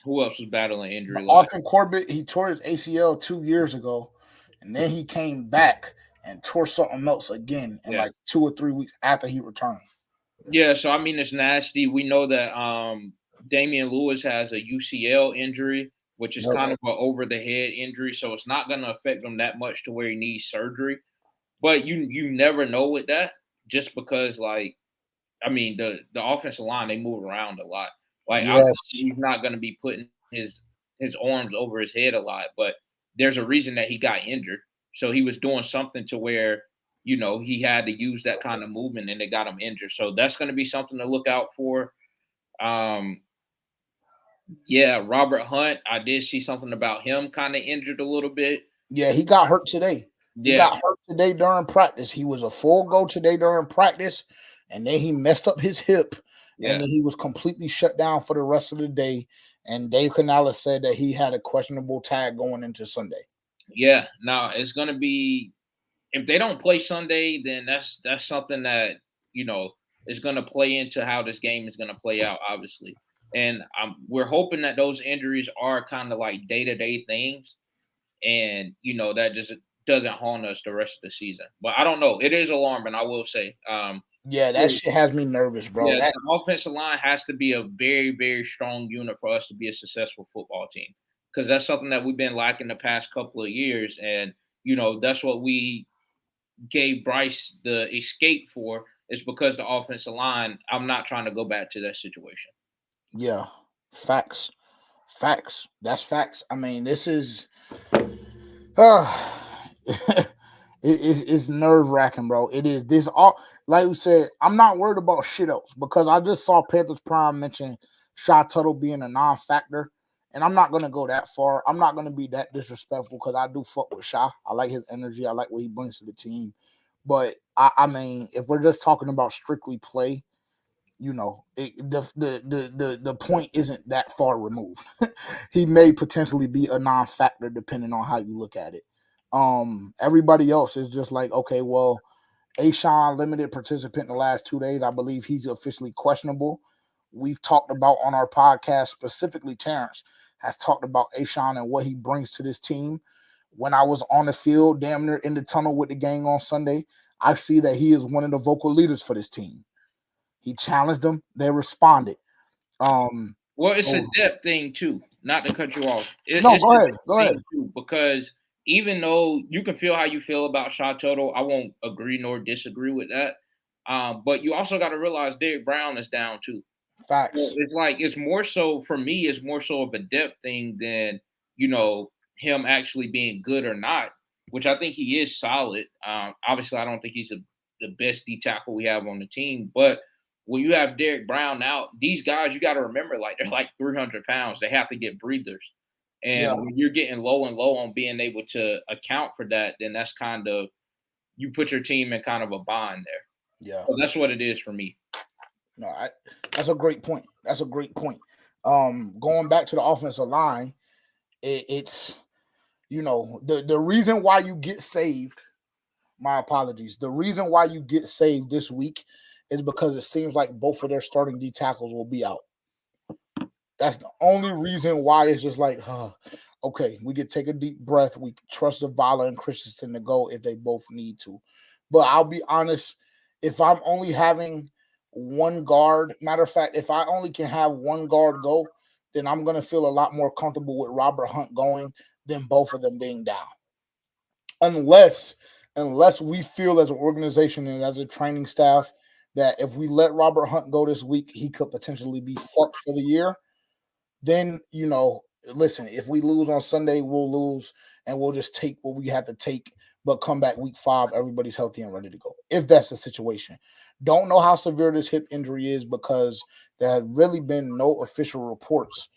who else was battling But injury last? Austin Corbett, he tore his ACL 2 years ago, and then he came back and tore something else again in Yeah. like 2 or 3 weeks after he returned. Yeah, so I mean it's nasty. We know that Damian Lewis has a UCL injury, which is Yep. kind of an over the head injury, so it's not going to affect him that much to where he needs surgery. But you never know with that, just because I mean the offensive line, they move around a lot. Like Yes. he's not going to be putting his arms over his head a lot, but there's a reason that he got injured. So he was doing something to where he had to use that kind of movement, and it got him injured. So that's going to be something to look out for. Um, yeah, Robert Hunt, I did see something about him kind of injured a little bit. Yeah, he got hurt today. He Yeah, got hurt today during practice. He was a full go today during practice, and then he messed up his hip, and yeah, then he was completely shut down for the rest of the day. And Dave Canales said that he had a questionable tag going into Sunday. yeah. Now it's going to be, if they don't play Sunday, then that's something that is going to play into how this game is going to play out, obviously. And we're hoping that those injuries are kind of like day to day things, and that just doesn't haunt us the rest of the season. But I don't know. It is alarming, I will say. Yeah, that shit has me nervous, bro. Yeah, That the offensive line has to be a very, very strong unit for us to be a successful football team. Because that's something that we've been lacking the past couple of years. And, that's what we gave Bryce the escape for, is because the offensive line. I'm not trying to go back to that situation. yeah, facts, facts. That's facts. I mean, this is it's nerve wracking, bro. It is. This all, like we said, I'm not worried about shit else because I just saw Panthers Prime mention Shy Tuttle being a non-factor, and I'm not gonna go that far. I'm not gonna be that disrespectful because I do fuck with Shy. I like his energy. I like what he brings to the team. But I mean, if we're just talking about strictly play, the point isn't that far removed. He may potentially be a non-factor depending on how you look at it. Everybody else is just like, okay, well, Ashawn limited participant in the last 2 days. I believe he's officially questionable. We've talked about on our podcast, specifically Terrence has talked about Ashawn and what he brings to this team. When I was on the field, damn near in the tunnel with the gang on Sunday, I see that he is one of the vocal leaders for this team. He challenged them. They responded. Well, it's a So depth thing too. Not to cut you off. no, It's go a ahead. depth Go ahead. thing too, because even though you can feel how you feel about shot total, I won't agree nor disagree with that. But you also got to realize Derek Brown is down too. So Facts. it's like it's more so for me. It's more so of a depth thing than him actually being good or not. Which I think he is solid. Obviously, I don't think he's the best D tackle we have on the team, but when you have Derek Brown out, these guys you got to remember, like they're like 300 pounds. They have to get breathers, and Yeah. when you're getting low and low on being able to account for that, then that's kind of you put your team in kind of a bind there. Yeah. So that's what it is for me. No, that's a great point. That's a great point. Going back to the offensive line, it's the reason why you get saved. My apologies. The reason why you get saved this week is because it seems like both of their starting D tackles will be out. That's the only reason why it's just like, okay, we could take a deep breath. We can trust Zavala and Christensen to go if they both need to. But I'll be honest, if I'm only having one guard, matter of fact, if I only can have one guard go, then I'm going to feel a lot more comfortable with Robert Hunt going than both of them being down. Unless we feel as an organization and as a training staff that if we let Robert Hunt go this week, he could potentially be fucked for the year, then listen, if we lose on Sunday, we'll lose and we'll just take what we have to take, but come back week 5, everybody's healthy and ready to go. If that's the situation. Don't know how severe this hip injury is because there have really been no official reports.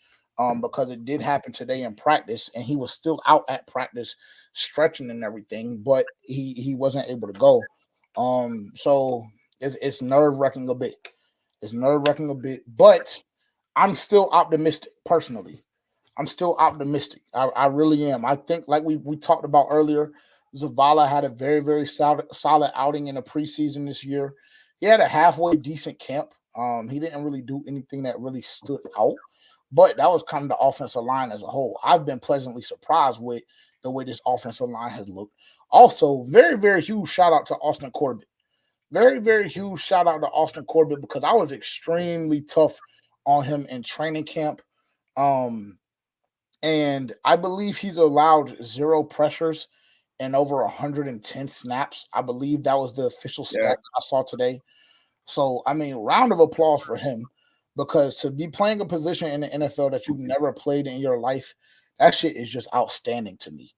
Because it did happen today in practice and he was still out at practice stretching and everything, but he wasn't able to go. So it's nerve wracking a bit. It's nerve wracking a bit, but I'm still optimistic personally. I'm still optimistic. I really am. I think, like we talked about earlier, Zavala had a very, very solid outing in the preseason this year. He had a halfway decent camp. He didn't really do anything that really stood out, but that was kind of the offensive line as a whole. I've been pleasantly surprised with the way this offensive line has looked. Also, very, very huge shout out to Austin Corbett. Very, very huge shout out to Austin Corbett because I was extremely tough on him in training camp. Um, and I believe he's allowed 0 pressures and over 110 snaps. I believe that was the official stat Yeah. I saw today. So, I mean, round of applause for him because to be playing a position in the NFL that you've never played in your life, that shit is just outstanding to me.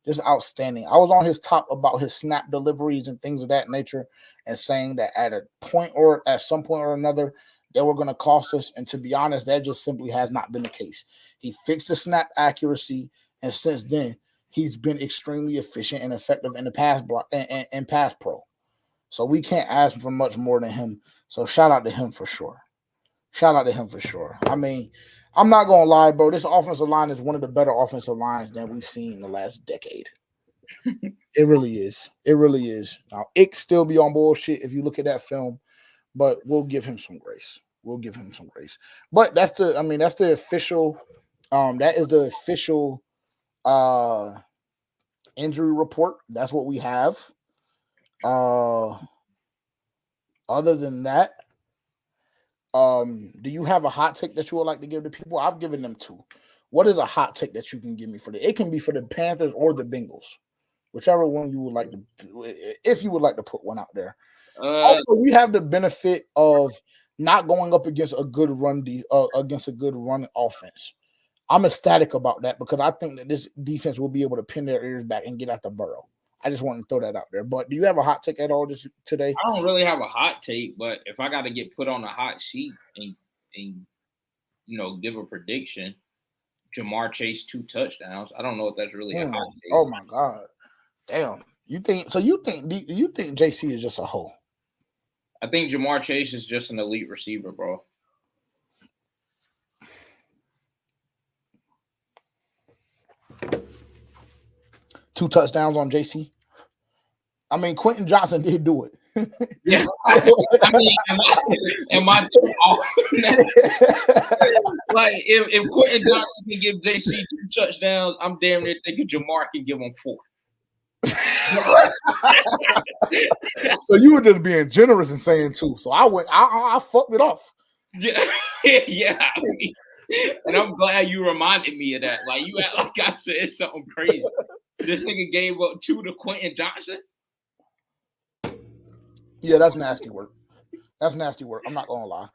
Just outstanding. I was on his top about his snap deliveries and things of that nature and saying that at a point or at some point or another, they were going to cost us. And to be honest, that just simply has not been the case. He fixed the snap accuracy, and since then, he's been extremely efficient and effective in the pass block and pass pro. So we can't ask for much more than him. So shout out to him for sure. Shout out to him for sure. I mean, I'm not gonna lie, bro. This offensive line is one of the better offensive lines that we've seen in the last decade. It really is. It really is. Now, Ick still be on bullshit if you look at that film, but we'll give him some grace. We'll give him some grace. But that's the, I mean, that's the official, that is the official injury report. That's what we have. Other than that, do you have a hot take that you would like to give to people? I've given them 2. What is a hot take that you can give me for the? It can be for the Panthers or the Bengals, whichever one you would like to, if you would like to put one out there. Also, we have the benefit of not going up against a good against a good run offense. I'm ecstatic about that because I think that this defense will be able to pin their ears back and get out the burrow. I just want to throw that out there. But do you have a hot take at all today? I don't really have a hot take, but if I got to get put on a hot seat and give a prediction, Jamar Chase 2 touchdowns. I don't know if that's really a hot take. Oh my god, damn! You think JC is just a hoe? I think Jamar Chase is just an elite receiver, bro. Two touchdowns on JC. I mean, Quentin Johnson did do it. Yeah, I mean, am I too off? Like, if Quentin Johnson can give JC 2 touchdowns, I'm damn near thinking Jamar can give him 4. So you were just being generous and saying 2. So I fucked it off. Yeah, yeah. I mean, and I'm glad you reminded me of that. Like, you act like I said something crazy. This nigga gave up 2 to Quentin Johnson. Yeah, that's nasty work. That's nasty work. I'm not gonna lie.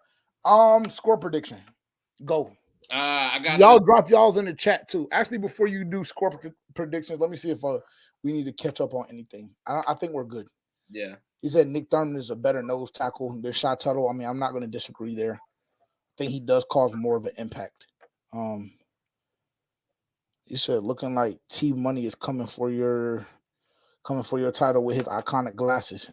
Score prediction. Go. I got y'all drop y'all's in the chat too. Actually, before you do score predictions, let me see if we need to catch up on anything. I think we're good. Yeah. He said Nick Thurman is a better nose tackle than Shy Tuttle. I mean, I'm not going to disagree there. I think he does cause more of an impact. He said looking like T Money is coming for your title with his iconic glasses.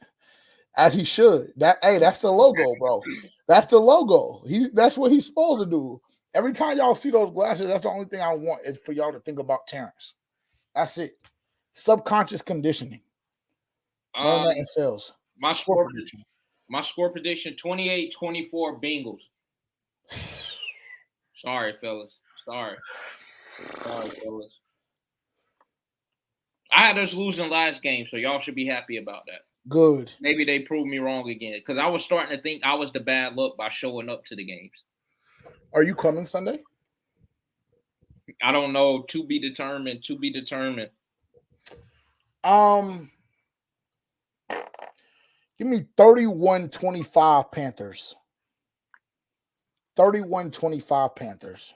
As he should. That's the logo, bro. That's the logo. That's what he's supposed to do. Every time y'all see those glasses, that's the only thing I want is for y'all to think about Terrence. That's it. Subconscious conditioning. Learn that in sales. My score prediction 28-24 Bengals. Sorry, fellas. Sorry, fellas. I had us losing last game, so y'all should be happy about that. Good. Maybe they proved me wrong again because I was starting to think I was the bad luck by showing up to the games. Are you coming Sunday? I don't know. To be determined. Give me 31-25 Panthers. 31-25 Panthers.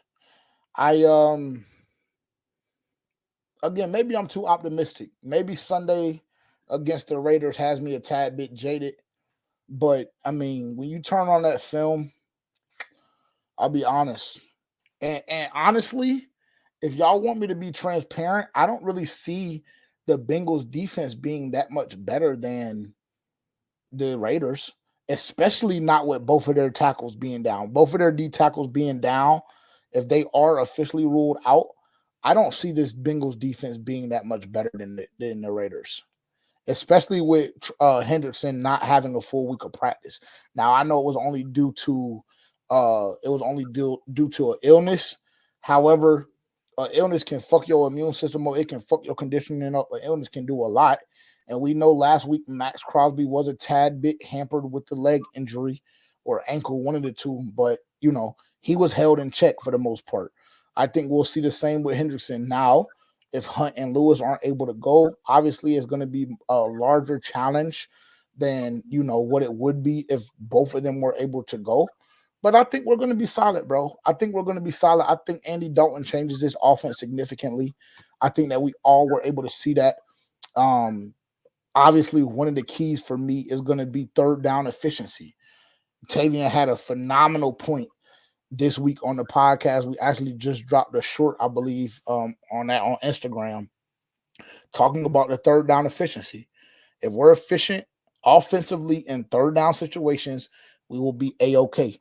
Again, maybe I'm too optimistic. Maybe Sunday against the Raiders has me a tad bit jaded. But, I mean, when you turn on that film, I'll be honest. And honestly, if y'all want me to be transparent, I don't really see the Bengals defense being that much better than the Raiders, especially not with both of their tackles being down. Both of their D tackles being down if they are officially ruled out, I don't see this Bengals defense being that much better than the Raiders, especially with Hendrickson not having a full week of practice. Now I know it was only due to due to an illness. However, an illness can fuck your immune system up. It can fuck your conditioning up. An illness can do a lot. And we know last week Max Crosby was a tad bit hampered with the leg injury or ankle, one of the two. But he was held in check for the most part. I think we'll see the same with Hendrickson now. If Hunt and Lewis aren't able to go, obviously it's going to be a larger challenge than what it would be if both of them were able to go. But I think we're going to be solid, bro. I think we're going to be solid. I think Andy Dalton changes this offense significantly. I think that we all were able to see that. Obviously, one of the keys for me is going to be third down efficiency. Tavian had a phenomenal point this week on the podcast. We actually just dropped a short, I believe, on Instagram, talking about the third down efficiency. If we're efficient offensively in third down situations, we will be A-OK.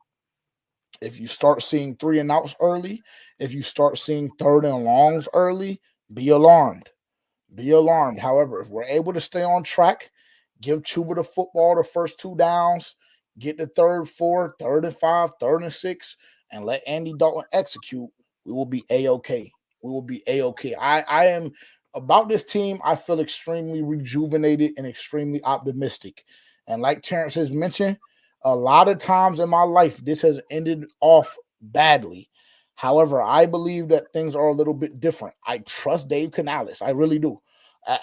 If you start seeing 3 and outs early, if you start seeing third and longs early, be alarmed. Be alarmed. However, if we're able to stay on track, give Chuba the football the first 2 downs, get the third 4, third and 5, third and 6, and let Andy Dalton execute, we will be A-OK. We will be A-OK. I am about this team. I feel extremely rejuvenated and extremely optimistic. And like Terrence has mentioned, a lot of times in my life, this has ended off badly. However, I believe that things are a little bit different. I trust Dave Canales. I really do.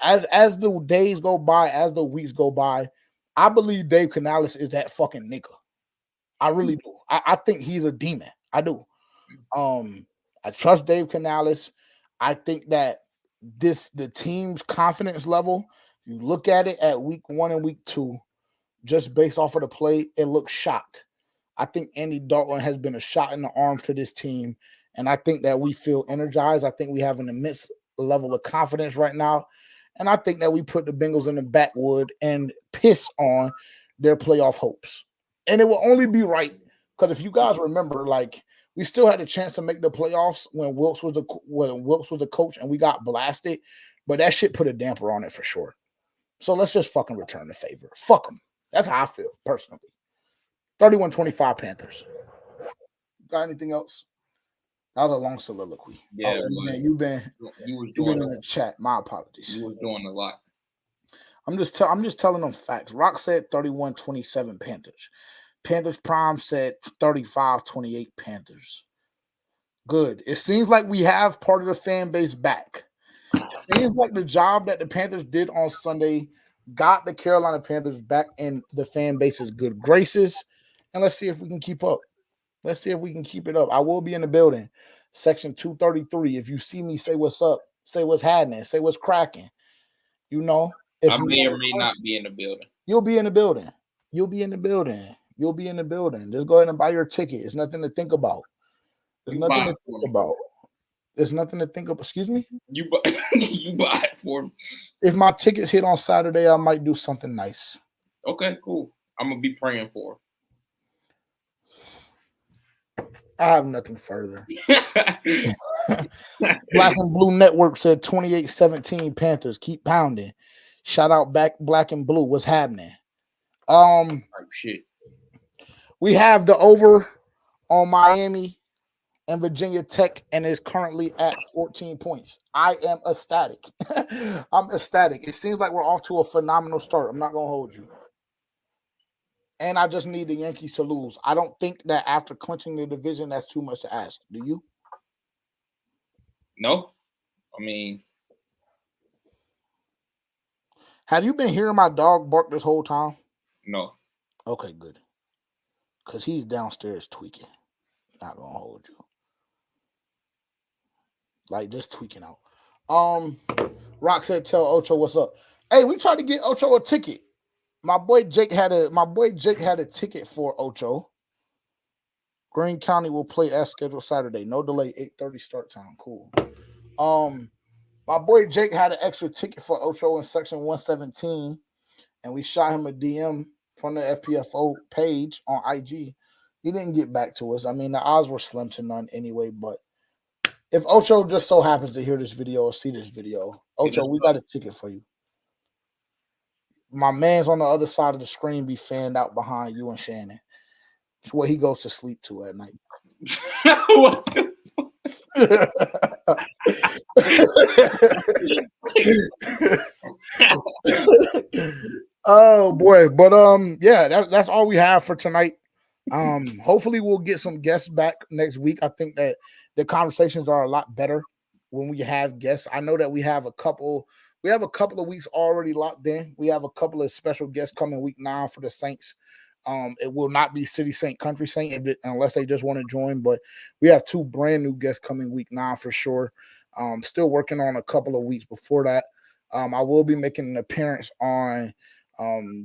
As the days go by, as the weeks go by, I believe Dave Canales is that fucking nigga. I really do. I think he's a demon. I do. I trust Dave Canales. I think that the team's confidence level, you look at it at week 1 and week 2, just based off of the play, it looks shot. I think Andy Dalton has been a shot in the arm to this team, and I think that we feel energized. I think we have an immense level of confidence right now, and I think that we put the Bengals in the backwood and piss on their playoff hopes. And it will only be right because if you guys remember, like we still had a chance to make the playoffs when Wilkes was the coach, and we got blasted, but that shit put a damper on it for sure. So let's just fucking return the favor. Fuck them. That's how I feel personally. 31-25 Panthers. Got anything else? That was a long soliloquy. Yeah, man, you've been in the chat. My apologies. You were doing a lot. I'm just telling them facts. Rock said 31-27 Panthers. Panthers Prime said 35-28 Panthers. Good. It seems like we have part of the fan base back. It seems like the job that the Panthers did on Sunday got the Carolina Panthers back in the fan base's good graces. And let's see if we can keep up. Let's see if we can keep it up. I will be in the building. Section 233. If you see me, say what's up. Say what's happening. Say what's cracking. If I may or may not be in the building. You'll be in the building. You'll be in the building. You'll be in the building. Just go ahead and buy your ticket. It's nothing to think about. There's nothing to think about. There's nothing to think about. Excuse me? You buy it for me. If my tickets hit on Saturday, I might do something nice. Okay, cool. I'm going to be praying for it. I have nothing further. Black and Blue Network said 28-17 Panthers. Keep pounding. Shout out back Black and Blue. What's happening? Shit. We have the over on Miami and Virginia Tech, and is currently at 14 points. I am ecstatic. I'm ecstatic. It seems like we're off to a phenomenal start. I'm not going to hold you. And I just need the Yankees to lose. I don't think that after clinching the division, that's too much to ask. Do you? No. I mean. Have you been hearing my dog bark this whole time? No. Okay, good. Because he's downstairs tweaking. Not going to hold you. Like just tweaking out. Rock said, "Tell Ocho what's up." Hey, we tried to get Ocho a ticket. My boy Jake had a ticket for Ocho. Greene County will play as scheduled Saturday. No delay. 8:30 start time. Cool. My boy Jake had an extra ticket for Ocho in section 117, and we shot him a DM from the FPFO page on IG. He didn't get back to us. I mean, the odds were slim to none anyway. But if Ocho just so happens to hear this video or see this video, Hit Ocho, us we up. got a ticket for you. My man's on the other side of the screen, be fanned out behind you and Shannon. It's what he goes to sleep to at night. What the- Oh boy, but yeah, that's all we have for tonight. Hopefully we'll get some guests back next week. I think that the conversations are a lot better when we have guests. I know that we have a couple of weeks already locked in. We have a couple of special guests coming week 9 for the Saints. It will not be City Saint Country Saint unless they just want to join, but we have 2 brand new guests coming week 9 for sure. Still working on a couple of weeks before that. I will be making an appearance on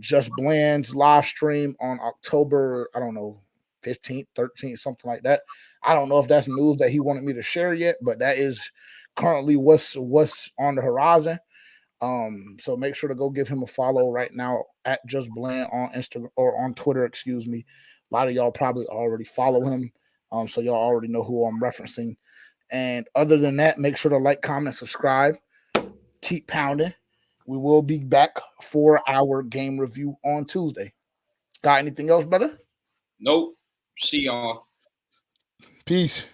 Just Bland's live stream on October, I don't know, 15th, 13th, something like that. I don't know if that's news that he wanted me to share yet, but that is currently what's on the horizon. So make sure to go give him a follow right now at Just Bland on Instagram or on Twitter, excuse me. A lot of y'all probably already follow him. So y'all already know who I'm referencing. And other than that, make sure to like, comment, subscribe, keep pounding. We will be back for our game review on Tuesday. Got anything else, brother? Nope. See y'all. Peace.